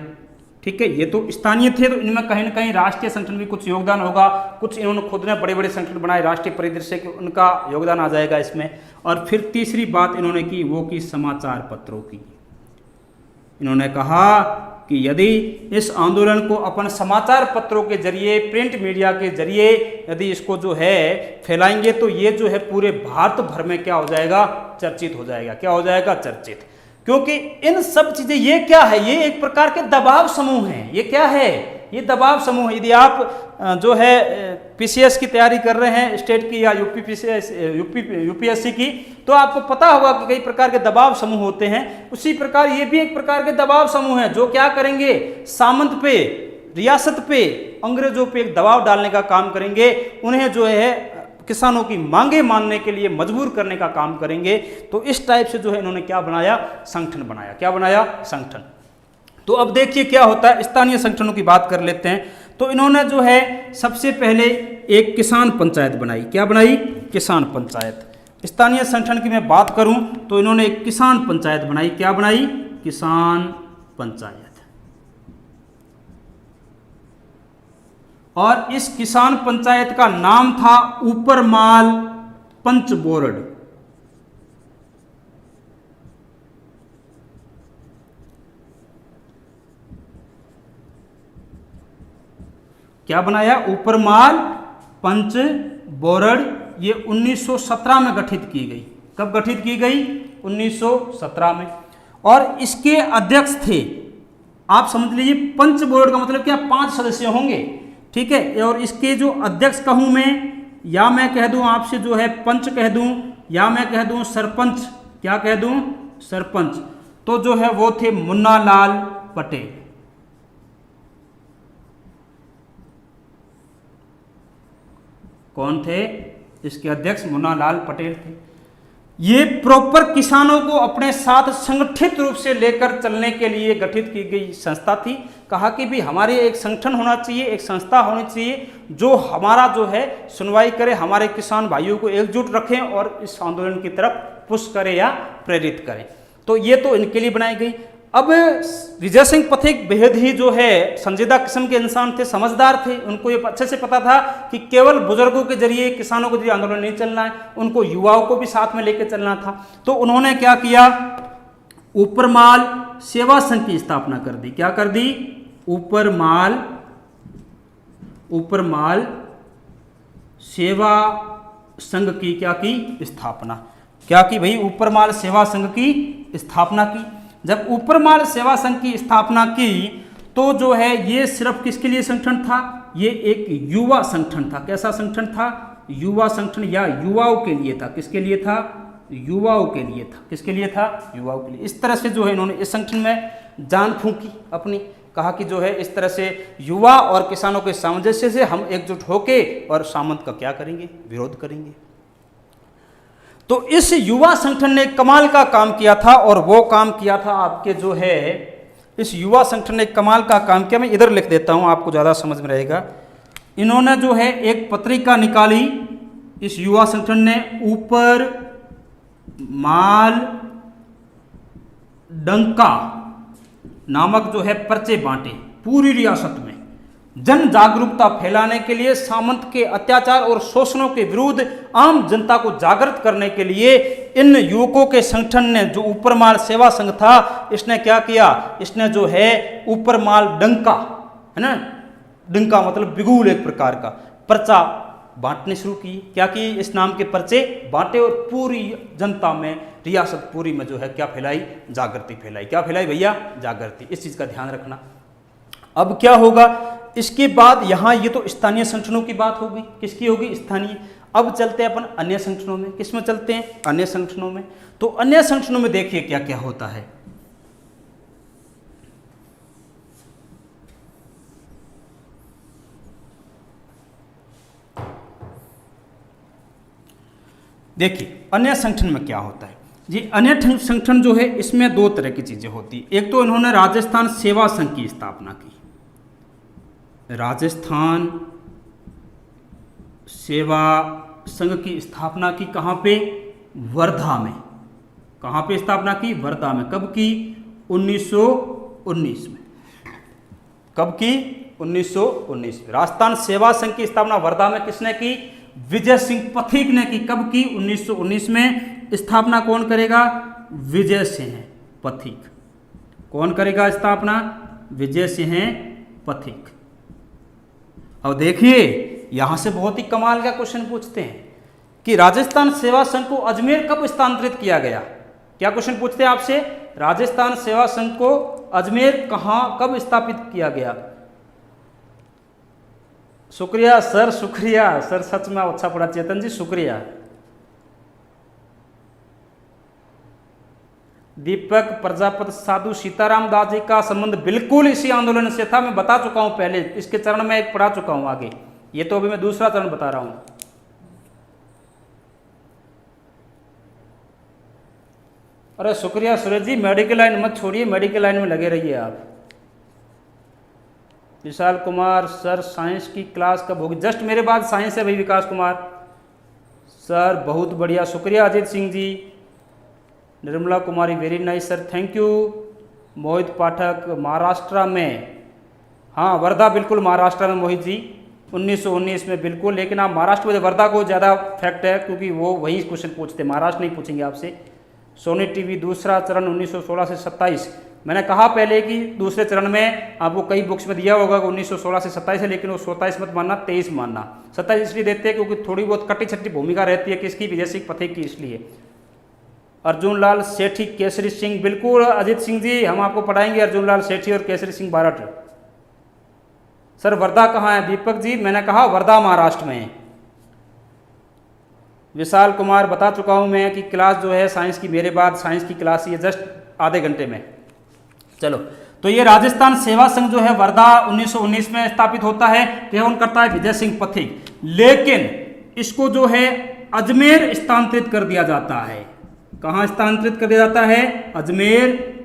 ठीक है, ये तो स्थानीय थे, तो इनमें कहीं ना कहीं राष्ट्रीय संगठन भी कुछ योगदान होगा। कुछ इन्होंने खुद ने बड़े बड़े संगठन बनाए राष्ट्रीय परिदृश्य के, उनका योगदान आ जाएगा इसमें। और फिर तीसरी बात इन्होंने की, वो की समाचार पत्रों की। इन्होंने कहा कि यदि इस आंदोलन को अपन समाचार पत्रों के जरिए, प्रिंट मीडिया के जरिए यदि इसको जो है फैलाएंगे, तो ये जो है पूरे भारत भर में क्या हो जाएगा? चर्चित हो जाएगा। क्या हो जाएगा? चर्चित। क्योंकि इन सब चीजें, ये क्या है? ये एक प्रकार के दबाव समूह हैं। ये क्या है? ये दबाव समूह। यदि आप जो है PCS की तैयारी कर रहे हैं स्टेट की या UPSC की, तो आपको पता होगा कि कई प्रकार के दबाव समूह होते हैं। उसी प्रकार ये भी एक प्रकार के दबाव समूह है, जो क्या करेंगे? सामंत पे, रियासत पे, अंग्रेजों पे एक दबाव डालने का काम करेंगे। उन्हें जो है किसानों की मांगे मानने के लिए मजबूर करने का काम करेंगे। तो इस टाइप से जो है इन्होंने क्या बनाया? संगठन बनाया। क्या बनाया? संगठन। तो अब देखिए क्या होता है। स्थानीय संगठनों की बात कर लेते हैं। तो इन्होंने जो है सबसे पहले एक किसान पंचायत बनाई। क्या बनाई? किसान पंचायत। स्थानीय संगठन की मैं बात करूं तो इन्होंने एक किसान पंचायत बनाई। क्या बनाई? किसान पंचायत। और इस किसान पंचायत का नाम था ऊपरमाल पंच बोर्ड। क्या बनाया? ऊपरमाल पंच बोर्ड। ये 1917 में गठित की गई। कब गठित की गई? 1917 में। और इसके अध्यक्ष थे, आप समझ लीजिए, पंच बोर्ड का मतलब क्या? 5 सदस्य होंगे। ठीक है। और इसके जो अध्यक्ष कहूं मैं, या मैं कह दूं आपसे जो है पंच कह दूं, या मैं कह दूं सरपंच। क्या कह दूं? सरपंच। तो जो है वो थे मुन्नालाल पटेल। कौन थे? इसके अध्यक्ष मुन्नालाल पटेल थे। ये प्रॉपर किसानों को अपने साथ संगठित रूप से लेकर चलने के लिए गठित की गई संस्था थी। कहा कि भी हमारे एक संगठन होना चाहिए, एक संस्था होनी चाहिए जो हमारा जो है सुनवाई करे, हमारे किसान भाइयों को एकजुट रखें और इस आंदोलन की तरफ पुश करे या प्रेरित करें। तो ये तो इनके लिए बनाई गई। अब विजय सिंह पथिक बेहद ही जो है संजीदा किस्म के इंसान थे, समझदार थे। उनको ये अच्छे से पता था कि केवल बुजुर्गों के जरिए, किसानों के जरिए आंदोलन नहीं चलना है, उनको युवाओं को भी साथ में लेकर चलना था। तो उन्होंने क्या किया? ऊपरमाल सेवा संघ की स्थापना कर दी। क्या कर दी? ऊपरमाल सेवा संघ की क्या की? स्थापना। क्या की भाई? ऊपरमाल सेवा संघ की स्थापना की। जब ऊपरमाल सेवा संघ की स्थापना की तो जो है ये सिर्फ किसके लिए संगठन था? ये एक युवा संगठन था। कैसा संगठन था? युवा संगठन, या युवाओं के लिए था। किसके लिए था? युवाओं के लिए था। किसके लिए था? युवाओं के लिए। इस तरह से जो है इन्होंने इस संगठन में जान फूंकी अपनी। कहा कि जो है इस तरह से युवा और किसानों के सामंजस्य से हम एकजुट होके और सामंत का क्या करेंगे? विरोध करेंगे। तो इस युवा संगठन ने कमाल का काम किया था, और वो काम किया था आपके जो है इस युवा संगठन ने कमाल का काम किया। मैं इधर लिख देता हूँ, आपको ज़्यादा समझ में रहेगा। इन्होंने जो है एक पत्रिका निकाली इस युवा संगठन ने, ऊपर माल डंका नामक जो है पर्चे बांटे पूरी रियासत में, जन जागरूकता फैलाने के लिए, सामंत के अत्याचार और शोषणों के विरुद्ध आम जनता को जागृत करने के लिए इन युवकों के संगठन ने, जो ऊपरमाल सेवा संघ था, इसने क्या किया, इसने जो है ऊपरमाल डंका, है ना, डंका मतलब बिगुल एक प्रकार का, पर्चा बांटने शुरू की। क्या की, इस नाम के पर्चे बांटे और पूरी जनता में, रियासत पूरी में जो है क्या फैलाई, जागृति फैलाई। क्या फैलाई भैया, जागृति। इस चीज का ध्यान रखना। अब क्या होगा इसके बाद, यहां ये तो स्थानीय संगठनों की बात होगी, किसकी होगी, स्थानीय। अब चलते हैं अपन अन्य संगठनों में। किसमें चलते हैं, अन्य संगठनों में। तो अन्य संगठनों में देखिए क्या क्या होता है। देखिए अन्य संगठन में क्या होता है जी। अन्य संगठन जो है इसमें दो तरह की चीजें होती है। एक तो इन्होंने राजस्थान सेवा संघ की स्थापना की। राजस्थान सेवा संघ की स्थापना की कहाँ पे, वर्धा में। कहाँ पे स्थापना की, वर्धा में। कब की, 1919 में। कब की, 1919 में। राजस्थान सेवा संघ की स्थापना वर्धा में किसने की, विजय सिंह पथिक ने की। कब की, 1919 में। स्थापना कौन करेगा, विजय सिंह पथिक। कौन करेगा स्थापना, विजय सिंह पथिक। अब देखिए यहां से बहुत ही कमाल का क्वेश्चन पूछते हैं कि राजस्थान सेवा संघ को अजमेर कब स्थानांतरित किया गया। क्या क्वेश्चन पूछते हैं आपसे, राजस्थान सेवा संघ को अजमेर कहां कब स्थापित किया गया। शुक्रिया सर, शुक्रिया सर, सच में अच्छा पढ़ा चेतन जी, शुक्रिया। दीपक प्रजापति, साधु सीताराम दास जी का संबंध बिल्कुल इसी आंदोलन से था। मैं बता चुका हूं पहले, इसके चरण में एक पढ़ा चुका हूं आगे। ये तो अभी मैं दूसरा चरण बता रहा हूं। अरे शुक्रिया सूरज जी, मेडिकल लाइन मत छोड़िए, मेडिकल लाइन में लगे रहिए आप। विशाल कुमार सर, साइंस की क्लास कब होगी। जस्ट मेरे बाद साइंस है भाई विकास कुमार सर, बहुत बढ़िया, शुक्रिया Ajit Singh ji. Nirmala Kumari, very nice sir, thank you. Mohit Pathak, Maharashtra में, हाँ वर्धा बिल्कुल महाराष्ट्र में मोहित जी, 1919 में बिल्कुल। लेकिन आप महाराष्ट्र में, वर्धा को ज़्यादा फैक्ट है क्योंकि वो वही क्वेश्चन पूछते, महाराष्ट्र नहीं पूछेंगे आपसे। सोनी टीवी दूसरा चरण 1916 से 27। मैंने कहा पहले कि दूसरे चरण में आपको कई बुक्स में दिया होगा 1916 से 27 है, लेकिन वो 27 मत मानना, 23 मानना। 27 इसलिए देते हैं क्योंकि थोड़ी बहुत कटी छट्टी भूमिका रहती है किसकी, विजय सिंह पथिक की, इसलिए। अर्जुन लाल सेठी, केसरी सिंह, बिल्कुल अजीत सिंह जी, हम आपको पढ़ाएंगे अर्जुन लाल सेठी और केसरी सिंह बारट। सर वर्धा कहाँ है, दीपक जी मैंने कहा वर्धा महाराष्ट्र में है। विशाल कुमार, बता चुका हूं मैं कि क्लास जो है साइंस की मेरे बाद साइंस की क्लास ये जस्ट आधे घंटे में। चलो, तो ये राजस्थान सेवा संघ जो है वर्धा 1919 में स्थापित होता है। कौन करता है, विजय सिंह पथिक। लेकिन इसको जो है अजमेर स्थानांतरित कर दिया जाता है। कहाँ स्थानांतरित कर दिया जाता है, अजमेर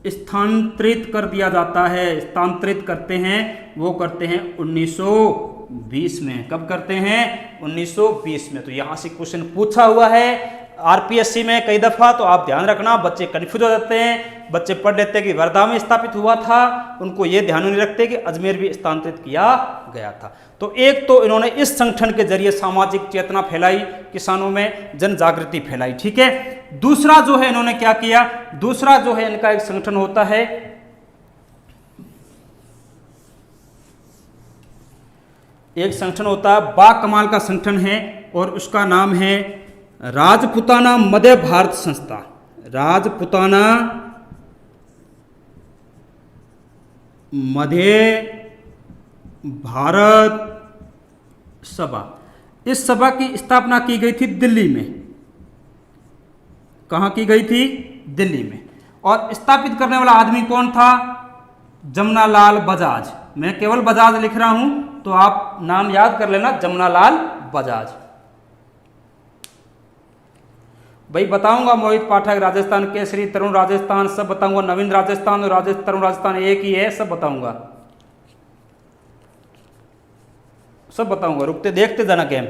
स्थानांतरित कर दिया जाता है। स्थानांतरित करते हैं, वो करते हैं 1920 में। कब करते हैं, 1920 में। तो यहां से क्वेश्चन पूछा हुआ है आरपीएससी में कई दफा, तो आप ध्यान रखना। बच्चे कंफ्यूज हो जाते हैं, बच्चे पढ़ लेते हैं कि वर्धा में स्थापित हुआ था, उनको ये ध्यान नहीं रखते कि अजमेर भी स्थानांतरित किया गया था। तो एक तो इन्होंने इस संगठन के जरिए सामाजिक चेतना फैलाई, किसानों में जन जागृति फैलाई, ठीक है। दूसरा जो है इन्होंने क्या किया, दूसरा जो है इनका एक संगठन होता है, एक संगठन होता है बाकमाल का संगठन है, और उसका नाम है राजपुताना मध्य भारत संस्था। राजपुताना मध्य भारत सभा। इस सभा की स्थापना की गई थी दिल्ली में। कहां की गई थी, दिल्ली में। और स्थापित करने वाला आदमी कौन था, जमनालाल बजाज। मैं केवल बजाज लिख रहा हूं, तो आप नाम याद कर लेना, जमनालाल बजाज। भाई बताऊंगा, मोहित पाठक राजस्थान केसरी, तरुण राजस्थान, सब बताऊंगा, नवीन राजस्थान और तरुण राजस्थान एक ही है, सब बताऊंगा, सब बताऊंगा, रुकते देखते जाना गेम।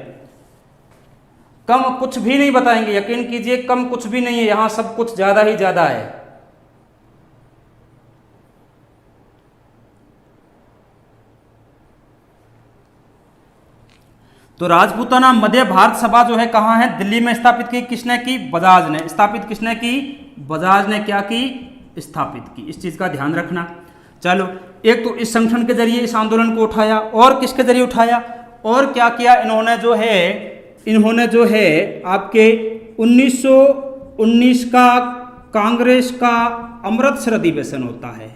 कम कुछ भी नहीं बताएंगे, यकीन कीजिए, कम कुछ भी नहीं है, यहां सब कुछ ज्यादा ही ज्यादा है। तो राजपूताना मध्य भारत सभा जो है कहां है? दिल्ली में स्थापित की। किसने की? बजाज ने। स्थापित किसने की? बजाज ने क्या की? स्थापित की। इस चीज का ध्यान रखना। चलो, एक तो इस संगठन के जरिए इस आंदोलन को उठाया, और किसके जरिए उठाया, और क्या किया इन्होंने जो है आपके 1919 का कांग्रेस का अमृतसर अधिवेशन होता है।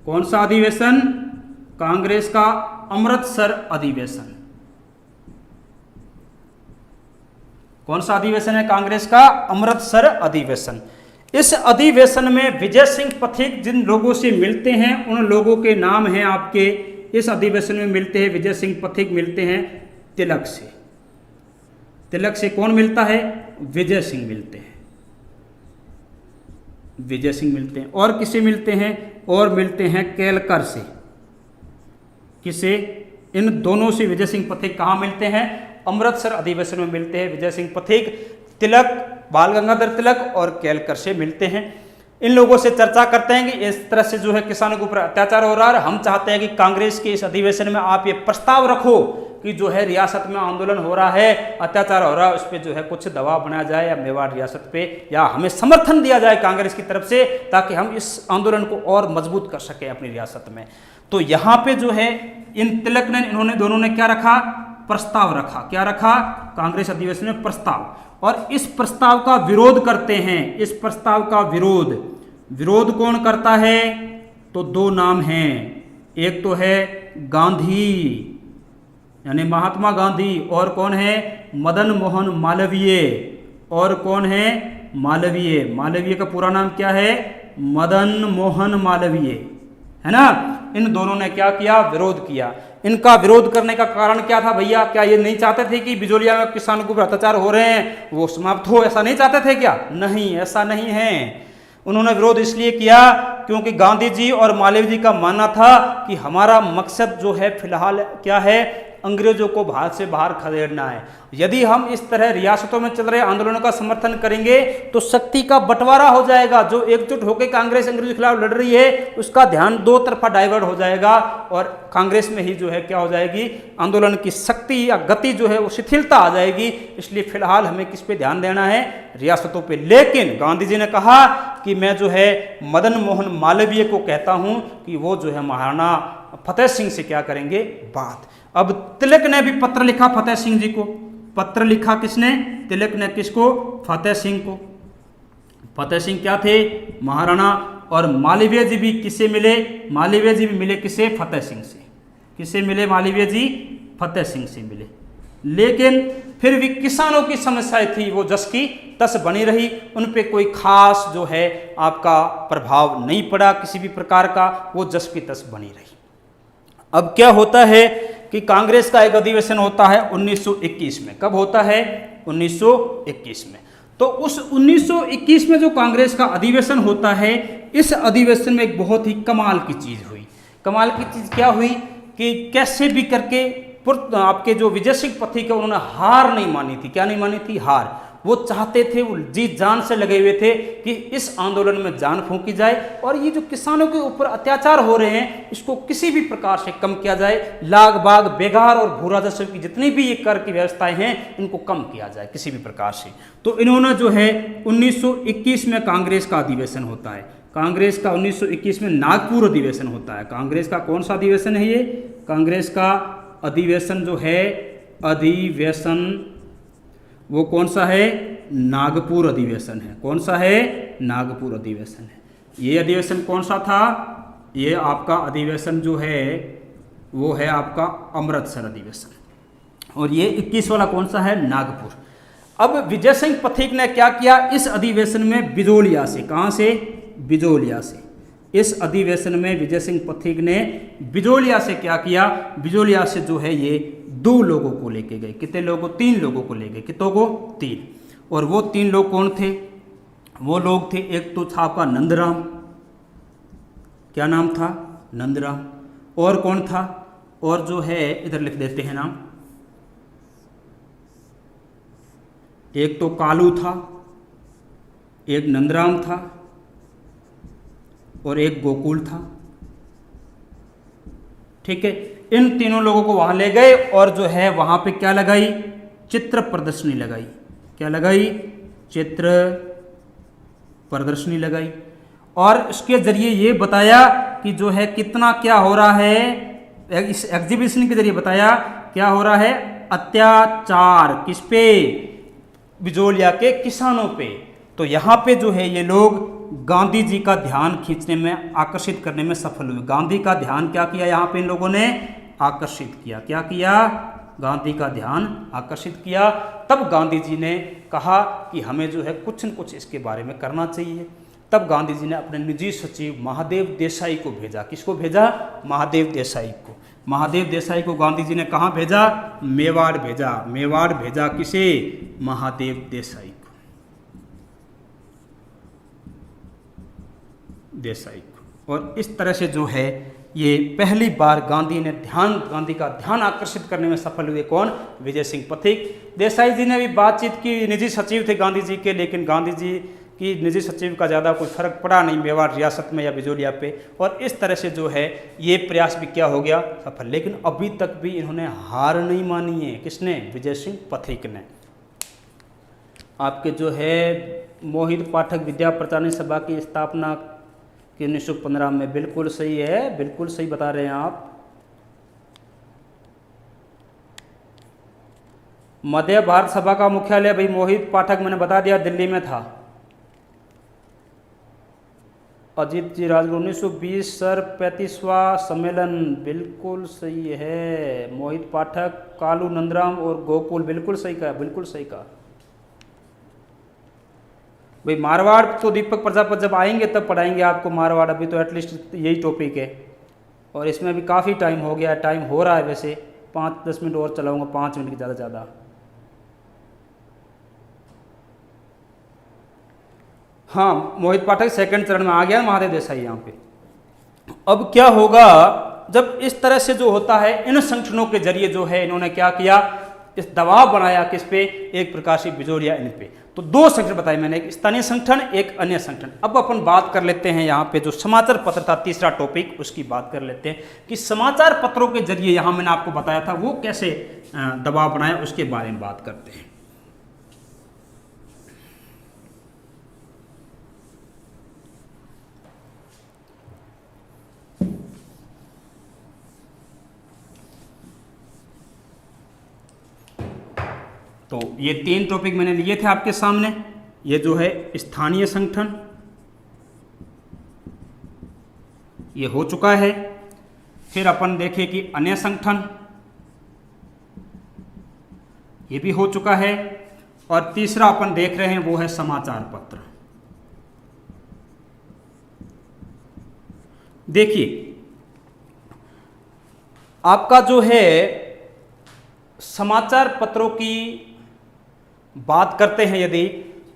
कौन सा अधिवेशन? कांग्रेस का अमृतसर अधिवेशन। कौन सा अधिवेशन है? कांग्रेस का अमृतसर अधिवेशन। इस अधिवेशन में विजय सिंह पथिक जिन लोगों से मिलते हैं, उन लोगों के नाम हैं आपके, इस अधिवेशन में मिलते हैं विजय सिंह पथिक मिलते हैं तिलक से। तिलक से कौन मिलता है? विजय सिंह मिलते हैं। विजय सिंह मिलते हैं। और किसे मिलते हैं? और मिलते हैं केलकर से। किसे? इन दोनों से विजय सिंह पथिक कहाँ मिलते हैं? अमृतसर अधिवेशन में मिलते हैं। विजय सिंह पथिक तिलक, बाल गंगाधर तिलक और केलकर से मिलते हैं। इन लोगों से चर्चा करते हैं कि इस तरह से जो है किसानों के ऊपर अत्याचार हो रहा है, हम चाहते हैं कि कांग्रेस के इस अधिवेशन में आप ये प्रस्ताव रखो कि जो है रियासत में आंदोलन हो रहा है, अत्याचार हो रहा है, उस पर जो है कुछ दबाव बनाया जाए, या मेवाड़ रियासत पे, या हमें समर्थन दिया जाए कांग्रेस की तरफ से, ताकि हम इस आंदोलन को और मजबूत कर सके अपनी रियासत में। तो यहाँ पे जो है इन तिलक ने, इन्होंने दोनों ने क्या रखा? प्रस्ताव रखा। क्या रखा? कांग्रेस अधिवेशन में प्रस्ताव। और इस प्रस्ताव का विरोध करते हैं। इस प्रस्ताव का विरोध कौन करता है? तो दो नाम हैं, एक तो है गांधी यानी महात्मा गांधी, और कौन है? मदन मोहन मालवीय। और कौन है? मालवीय। मालवीय का पूरा नाम क्या है? मदन मोहन मालवीय, है ना। इन दोनों ने क्या किया? विरोध किया। इनका विरोध करने का कारण क्या था भैया? क्या ये नहीं चाहते थे कि बिजोलिया में किसानों के ऊपर अत्याचार हो रहे हैं वो समाप्त हो? ऐसा नहीं चाहते थे क्या? नहीं, ऐसा नहीं है। उन्होंने विरोध इसलिए किया क्योंकि गांधी जी और मालवीय जी का मानना था कि हमारा मकसद जो है फिलहाल क्या है? अंग्रेजों को भारत से बाहर खदेड़ना है। यदि हम इस तरह रियासतों में चल रहे आंदोलनों का समर्थन करेंगे तो शक्ति का बंटवारा हो जाएगा। जो एकजुट होकर कांग्रेस अंग्रेजों के खिलाफ लड़ रही है उसका ध्यान दो तरफा डाइवर्ट हो जाएगा, और कांग्रेस में ही जो है क्या हो जाएगी? आंदोलन की शक्ति या गति जो है वो शिथिलता आ जाएगी। इसलिए फिलहाल हमें किस पे ध्यान देना है? रियासतों पे। लेकिन गांधी जी ने कहा कि मैं जो है मदन मोहन मालवीय को कहता हूं कि वो जो है महाराणा फतेह सिंह से क्या करेंगे? बात। अब तिलक ने भी पत्र लिखा फतेह सिंह जी को। पत्र लिखा किसने? तिलक ने। किसको? फतेह सिंह को। फतेह सिंह क्या थे? महाराणा। और मालवीय जी भी किससे मिले? मालवीय जी भी मिले किसे? फतेह सिंह से। किससे मिले मालवीय जी? फतेह सिंह से मिले। लेकिन फिर भी किसानों की समस्याएं थी वो जस की तस बनी रही, उन पे कोई खास जो है आपका प्रभाव नहीं पड़ा किसी भी प्रकार का, वो जस की तस बनी रही। अब क्या होता है कि कांग्रेस का एक अधिवेशन होता है 1921 में। कब होता है? 1921 में। तो उस 1921 में जो कांग्रेस का अधिवेशन होता है, इस अधिवेशन में एक बहुत ही कमाल की चीज हुई। कमाल की चीज क्या हुई कि कैसे भी करके आपके जो विजय सिंह पथिक है उन्होंने हार नहीं मानी थी। क्या नहीं मानी थी? हार। वो चाहते थे, वो जी जान से लगे हुए थे कि इस आंदोलन में जान फूंकी जाए और ये जो किसानों के ऊपर अत्याचार हो रहे हैं इसको किसी भी प्रकार से कम किया जाए। लाग बाग बेगार और भू राजस्व की जितनी भी ये कर की व्यवस्थाएं हैं इनको कम किया जाए किसी भी प्रकार से। तो इन्होंने जो है 1921 में कांग्रेस का अधिवेशन होता है। कांग्रेस का 1921 में नागपुर अधिवेशन होता है। कांग्रेस का कौन सा अधिवेशन है ये? कांग्रेस का अधिवेशन जो है अधिवेशन वो कौन सा है? नागपुर अधिवेशन है। कौन सा है? नागपुर अधिवेशन है। ये अधिवेशन कौन सा था? ये आपका अधिवेशन जो है वो है आपका अमृतसर अधिवेशन। और ये 21 वाला कौन सा है? नागपुर। अब विजय सिंह पथिक ने क्या किया? इस अधिवेशन में बिजोलिया से, कहाँ से? बिजोलिया से। इस अधिवेशन में विजय सिंह पथिक ने बिजोलिया से क्या किया? बिजोलिया से जो है ये 2 लोगों को लेके गए। कितने लोगों? 3 लोगों को ले गए। कितनों को? 3। और वो 3 लोग कौन थे? वो लोग थे, एक तो था आपका नंदराम, क्या नाम था? नंदराम। और कौन था? और जो है इधर लिख देते हैं नाम, एक तो कालू था, एक नंदराम था और एक गोकुल था। ठीक है, इन तीनों लोगों को वहां ले गए और जो है वहां पे क्या लगाई? चित्र प्रदर्शनी लगाई। क्या लगाई? चित्र प्रदर्शनी लगाई। और इसके जरिए ये बताया कि जो है कितना क्या हो रहा है, इस एग्जीबिशन के जरिए बताया क्या हो रहा है? अत्याचार किस पे? बिजोलिया के किसानों पे। तो यहाँ पे जो है ये लोग गांधी जी का ध्यान खींचने में, आकर्षित करने में सफल हुए। गांधी का ध्यान क्या किया यहाँ पे इन लोगों ने? आकर्षित किया। क्या किया? गांधी का ध्यान आकर्षित किया। तब गांधी जी ने कहा कि हमें जो है कुछ न कुछ इसके बारे में करना चाहिए। तब गांधी जी ने अपने निजी सचिव महादेव देसाई को भेजा। किसको भेजा? महादेव देसाई को। महादेव देसाई को गांधी जी ने कहाँ भेजा? मेवाड़ भेजा। मेवाड़ भेजा किसे? महादेव देसाई को। देसाई को। और इस तरह से जो है ये पहली बार गांधी का ध्यान आकर्षित करने में सफल हुए। कौन? विजय सिंह पथिक। देसाई जी ने भी बातचीत की, निजी सचिव थे गांधी जी के, लेकिन गांधी जी की निजी सचिव का ज़्यादा कोई फर्क पड़ा नहीं मेवाड़ रियासत में या बिजोलिया पे। और इस तरह से जो है ये प्रयास भी क्या हो गया? सफल। लेकिन अभी तक भी इन्होंने हार नहीं मानी है। किसने? विजय सिंह पथिक ने। आपके जो है मोहित पाठक विद्या प्रचारणी सभा की स्थापना कि 1915 में, बिल्कुल सही है, बिल्कुल सही बता रहे हैं आप। मध्य भारत सभा का मुख्यालय भाई मोहित पाठक मैंने बता दिया दिल्ली में था। अजीत जी राजगुरु 1920 सर 35वां सम्मेलन, बिल्कुल सही है। मोहित पाठक, कालू, नंदराम और गोकुल, बिल्कुल सही कहा, बिल्कुल सही कहा भाई। मारवाड़ तो दीपक प्रजापति जब आएंगे तब पढ़ाएंगे आपको मारवाड़। अभी तो एटलीस्ट यही टॉपिक है और इसमें भी काफ़ी टाइम हो गया। टाइम हो रहा है वैसे, 5-10 मिनट और चलाऊंगा, 5 मिनट की ज़्यादा ज़्यादा। हाँ, मोहित पाठक सेकंड चरण में आ गया, महादेव देसाई यहाँ पे। अब क्या होगा जब इस तरह से जो होता है, इन संगठनों के जरिए जो है इन्होंने क्या किया? इस दबाव बनाया किस पे? एक प्रकार से बिजोलिया इन पे। तो 2 संगठन बताए मैंने, एक स्थानीय संगठन, एक अन्य संगठन। अब अपन बात कर लेते हैं यहाँ पे जो समाचार पत्र था, तीसरा टॉपिक, उसकी बात कर लेते हैं कि समाचार पत्रों के जरिए यहाँ मैंने आपको बताया था वो कैसे दबाव बनाया, उसके बारे में बात करते हैं। तो ये 3 टॉपिक मैंने लिए थे आपके सामने। ये जो है स्थानीय संगठन, ये हो चुका है। फिर अपन देखें कि अन्य संगठन, ये भी हो चुका है। और तीसरा अपन देख रहे हैं वो है समाचार पत्र। देखिए आपका जो है समाचार पत्रों की बात करते हैं यदि,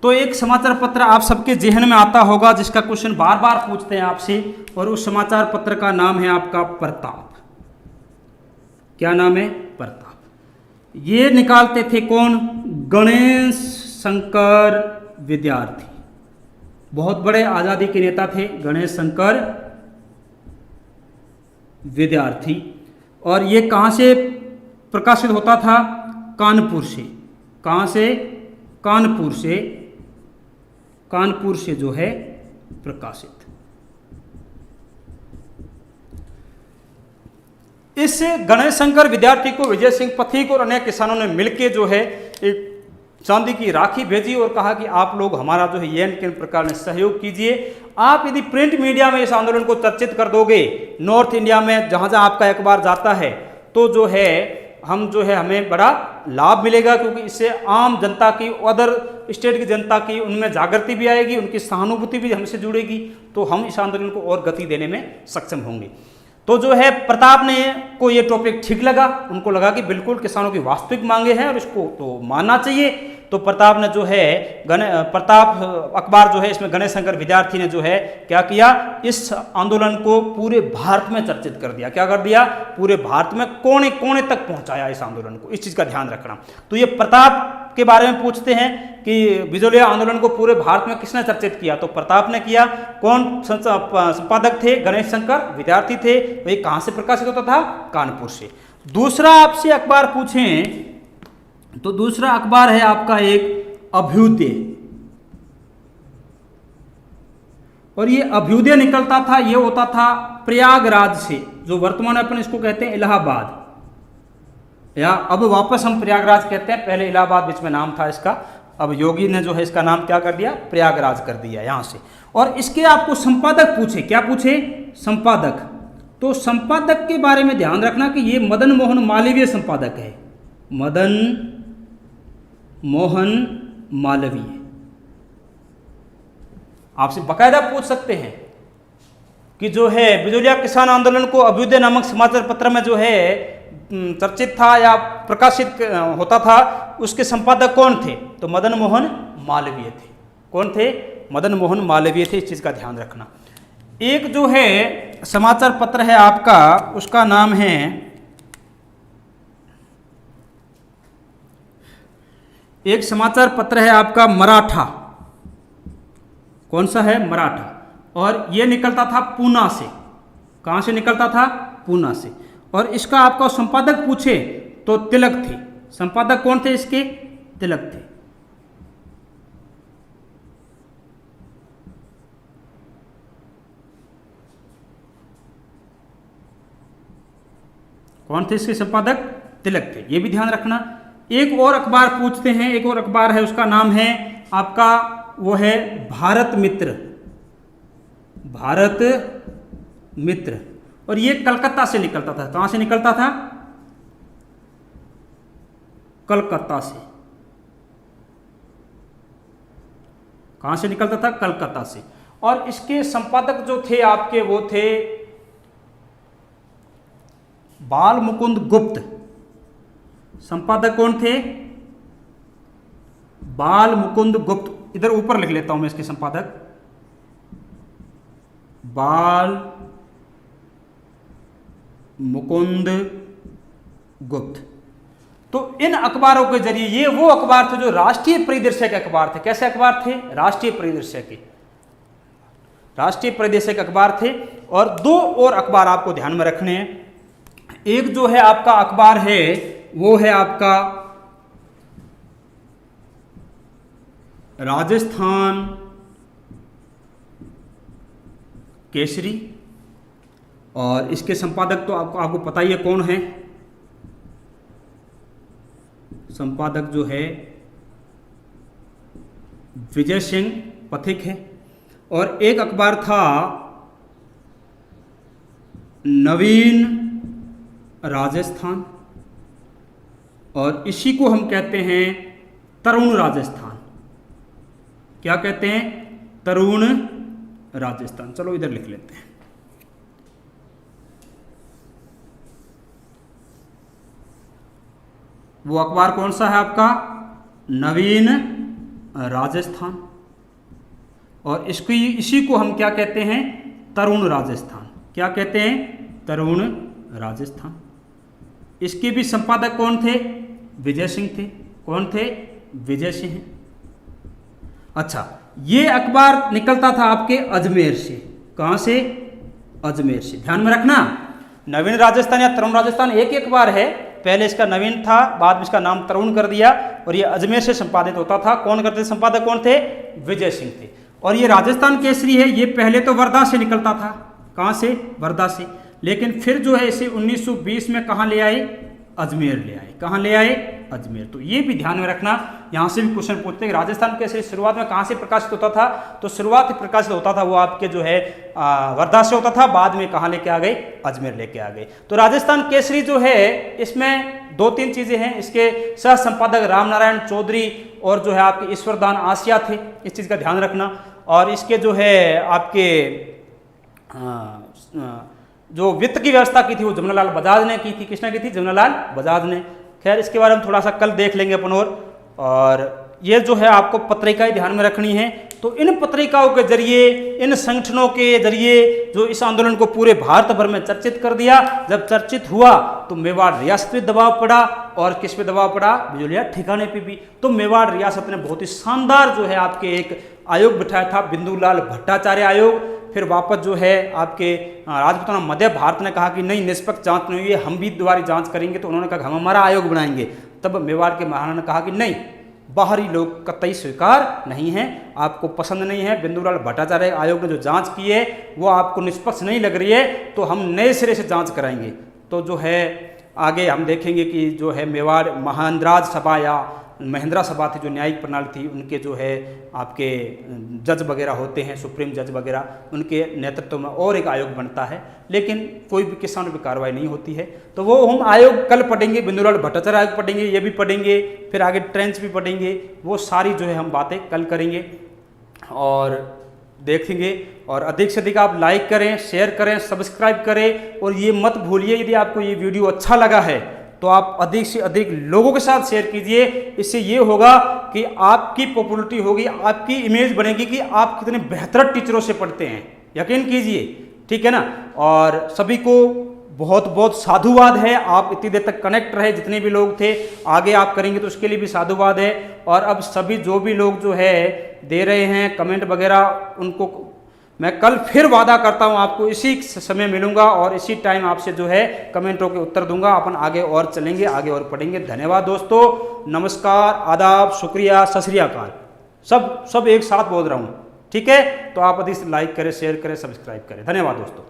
तो एक समाचार पत्र आप सबके जहन में आता होगा जिसका क्वेश्चन बार बार पूछते हैं आपसे, और उस समाचार पत्र का नाम है आपका प्रताप। क्या नाम है? प्रताप। ये निकालते थे कौन? गणेश शंकर विद्यार्थी। बहुत बड़े आज़ादी के नेता थे गणेश शंकर विद्यार्थी। और ये कहाँ से प्रकाशित होता था? कानपुर से। कहाँ से? कानपुर से। कानपुर से जो है प्रकाशित। इस गणेश शंकर विद्यार्थी को विजय सिंह पथिक और अन्य किसानों ने मिलकर जो है एक चांदी की राखी भेजी और कहा कि आप लोग हमारा जो है ये किन प्रकार में सहयोग कीजिए। आप यदि प्रिंट मीडिया में इस आंदोलन को चर्चित कर दोगे, नॉर्थ इंडिया में जहाँ जहाँ आपका अखबार जाता है, तो जो है हम जो है हमें बड़ा लाभ मिलेगा, क्योंकि इससे आम जनता की, अदर स्टेट की जनता की उनमें जागृति भी आएगी, उनकी सहानुभूति भी हमसे जुड़ेगी, तो हम इस आंदोलन को और गति देने में सक्षम होंगे। तो जो है प्रताप ने को ये टॉपिक ठीक लगा, उनको लगा कि बिल्कुल किसानों की वास्तविक मांगे हैं और इसको तो मानना चाहिए। तो प्रताप ने जो है प्रताप अखबार जो है इसमें गणेश शंकर विद्यार्थी ने जो है क्या किया, इस आंदोलन को पूरे भारत में चर्चित कर दिया। क्या कर दिया, पूरे भारत में कोने कोने तक पहुंचाया इस आंदोलन को। इस चीज का ध्यान रखना। तो ये प्रताप के बारे में पूछते हैं कि बिजोलिया आंदोलन को पूरे भारत में किसने चर्चित किया, तो प्रताप ने किया। कौन संपादक थे, गणेश शंकर विद्यार्थी थे। वही कहां से प्रकाशित होता था, कानपुर से। दूसरा आपसे अखबार पूछें तो दूसरा अखबार है आपका एक अभ्युदय, और ये अभ्युदय निकलता था, ये होता था प्रयागराज से, जो वर्तमान अपन इसको कहते हैं इलाहाबाद, या अब वापस हम प्रयागराज कहते हैं, पहले इलाहाबाद बीच में नाम था इसका। अब योगी ने जो है इसका नाम क्या कर दिया, प्रयागराज कर दिया यहां से। और इसके आपको संपादक पूछे, क्या पूछे, संपादक। तो संपादक के बारे में ध्यान रखना कि ये मदन मोहन मालवीय संपादक है, मदन मोहन मालवीय। आपसे बकायदा पूछ सकते हैं कि जो है बिजोलिया किसान आंदोलन को अभ्युदय नामक समाचार पत्र में जो है चर्चित था या प्रकाशित होता था, उसके संपादक कौन थे, तो मदन मोहन मालवीय थे। कौन थे, मदन मोहन मालवीय थे। इस चीज का ध्यान रखना। एक जो है समाचार पत्र है आपका, उसका नाम है एक समाचार पत्र है आपका मराठा। कौन सा है, मराठा। और यह निकलता था पूना से। कहां से निकलता था, पूना से। और इसका आपका संपादक पूछे तो तिलक थे। संपादक कौन थे इसके, तिलक थे। कौन थे इसके संपादक, तिलक थे। ये भी ध्यान रखना। एक और अखबार पूछते हैं, एक और अखबार है, उसका नाम है आपका, वो है भारत मित्र। भारत मित्र। और ये कलकत्ता से निकलता था। कहां से निकलता था, कलकत्ता से। कहां से निकलता था, कलकत्ता से। और इसके संपादक जो थे आपके, वो थे बाल मुकुंद गुप्त। संपादक कौन थे, बाल मुकुंद गुप्त। इधर ऊपर लिख लेता हूं मैं इसके संपादक, बाल मुकुंद गुप्त। तो इन अखबारों के जरिए, ये वो अखबार थे जो राष्ट्रीय परिदृश्य के अखबार थे। कैसे अखबार थे, राष्ट्रीय परिदृश्य के, राष्ट्रीय परिदृश्य के अखबार थे। और दो और अखबार आपको ध्यान में रखने हैं। एक जो है आपका अखबार है, वो है आपका राजस्थान केसरी। और इसके संपादक तो आपको पता ही है कौन है। संपादक जो है विजय सिंह पथिक है। और एक अखबार था नवीन राजस्थान, और इसी को हम कहते हैं तरुण राजस्थान। क्या कहते हैं, तरुण राजस्थान। चलो इधर लिख लेते हैं। वो अखबार कौन सा है आपका, नवीन राजस्थान। और इसी को हम क्या कहते हैं, तरुण राजस्थान। क्या कहते हैं, तरुण राजस्थान। इसके भी संपादक कौन थे, विजय सिंह थे। कौन थे, विजय सिंह। अच्छा, ये अखबार निकलता था आपके अजमेर से। कहां से, अजमेर से। ध्यान में रखना, नवीन राजस्थान या तरुण राजस्थान एक ही अखबार है। पहले इसका नवीन था, बाद में इसका नाम तरुण कर दिया, और ये अजमेर से संपादित होता था। कौन करते, संपादक कौन थे, विजय सिंह थे। और ये राजस्थान केसरी है, ये पहले तो वर्धा से निकलता था। कहां से, वर्धा से। लेकिन फिर जो है इसे 1920 में कहां ले आए, अजमेर ले आए। कहां ले आए, अजमेर। तो ये भी ध्यान में रखना, यहां से भी क्वेश्चन पूछते हैं राजस्थान केसरी शुरुआत में कहां से प्रकाशित होता था। तो शुरुआत प्रकाशित होता था वो आपके जो है वर्धा से होता था, बाद में कहां लेके आ गए, अजमेर लेके आ गए। तो राजस्थान केसरी जो है, इसमें दो तीन चीजें हैं। इसके सह संपादक रामनारायण चौधरी और जो है आपके ईश्वरदान आसिया थे। इस चीज का ध्यान रखना। और इसके जो है आपके जो वित्त की व्यवस्था की थी वो जमनालाल बजाज ने की थी। किसने की थी? जमनालाल बजाज ने। खैर इसके बारे में थोड़ा सा कल देख लेंगे अपन। और ये जो है आपको पत्रिकाएं ध्यान में रखनी है। तो इन पत्रिकाओं के जरिए, इन संगठनों के जरिए जो इस आंदोलन को पूरे भारत भर में चर्चित कर दिया। जब चर्चित हुआ तो मेवाड़ रियासत पे दबाव पड़ा, और किस पे दबाव पड़ा? बिजोलिया ठिकाने पे भी। तो मेवाड़ रियासत ने बहुत ही शानदार जो है आपके एक आयोग बिठाया था, बिंदुलाल भट्टाचार्य आयोग। फिर वापस जो है आपके राजपूताना मध्य भारत ने कहा कि नहीं, निष्पक्ष जांच नहीं हुई है, हम भी दोबारा जांच करेंगे। तो उन्होंने कहा हम हमारा आयोग बनाएंगे। तब मेवाड़ के महाराणा ने कहा कि नहीं, बाहरी लोग कतई स्वीकार नहीं है, आपको पसंद नहीं है। बिंदुलाल भट्टाचार्य आयोग ने जो जांच की है वो आपको निष्पक्ष नहीं लग रही है, तो हम नए सिरे से जांच कराएंगे। तो जो है आगे हम देखेंगे कि जो है मेवाड़ महांद्राज सभा या महेंद्रा सभा थी, जो न्यायिक प्रणाली थी, उनके जो है आपके जज वगैरह होते हैं, सुप्रीम जज वगैरह, उनके नेतृत्व में और एक आयोग बनता है, लेकिन कोई भी किसान पे कार्रवाई नहीं होती है। तो वो हम आयोग कल पढ़ेंगे, बिंदुलाल भट्टाचार्य आयोग पढ़ेंगे, ये भी पढ़ेंगे, फिर आगे ट्रेंच भी पढ़ेंगे। वो सारी जो है हम बातें कल करेंगे और देखेंगे। और अधिक से अधिक आप लाइक करें, शेयर करें, सब्सक्राइब करें। और ये मत भूलिए, यदि आपको ये वीडियो अच्छा लगा है तो आप अधिक से अधिक लोगों के साथ शेयर कीजिए। इससे ये होगा कि आपकी पॉपुलैरिटी होगी, आपकी इमेज बनेगी कि आप कितने बेहतर टीचरों से पढ़ते हैं। यकीन कीजिए, ठीक है ना। और सभी को बहुत बहुत साधुवाद है, आप इतनी देर तक कनेक्ट रहे, जितने भी लोग थे। आगे आप करेंगे तो उसके लिए भी साधुवाद है। और अब सभी जो भी लोग जो है दे रहे हैं कमेंट वगैरह, उनको मैं कल फिर वादा करता हूं आपको इसी समय मिलूंगा और इसी टाइम आपसे जो है कमेंटों के उत्तर दूंगा। अपन आगे और चलेंगे, आगे और पढ़ेंगे। धन्यवाद दोस्तों, नमस्कार, आदाब, शुक्रिया, सत श्री अकाल। सब एक साथ बोल रहा हूं, ठीक है। तो आप अधिक से लाइक करें, शेयर करें, सब्सक्राइब करें। धन्यवाद दोस्तों।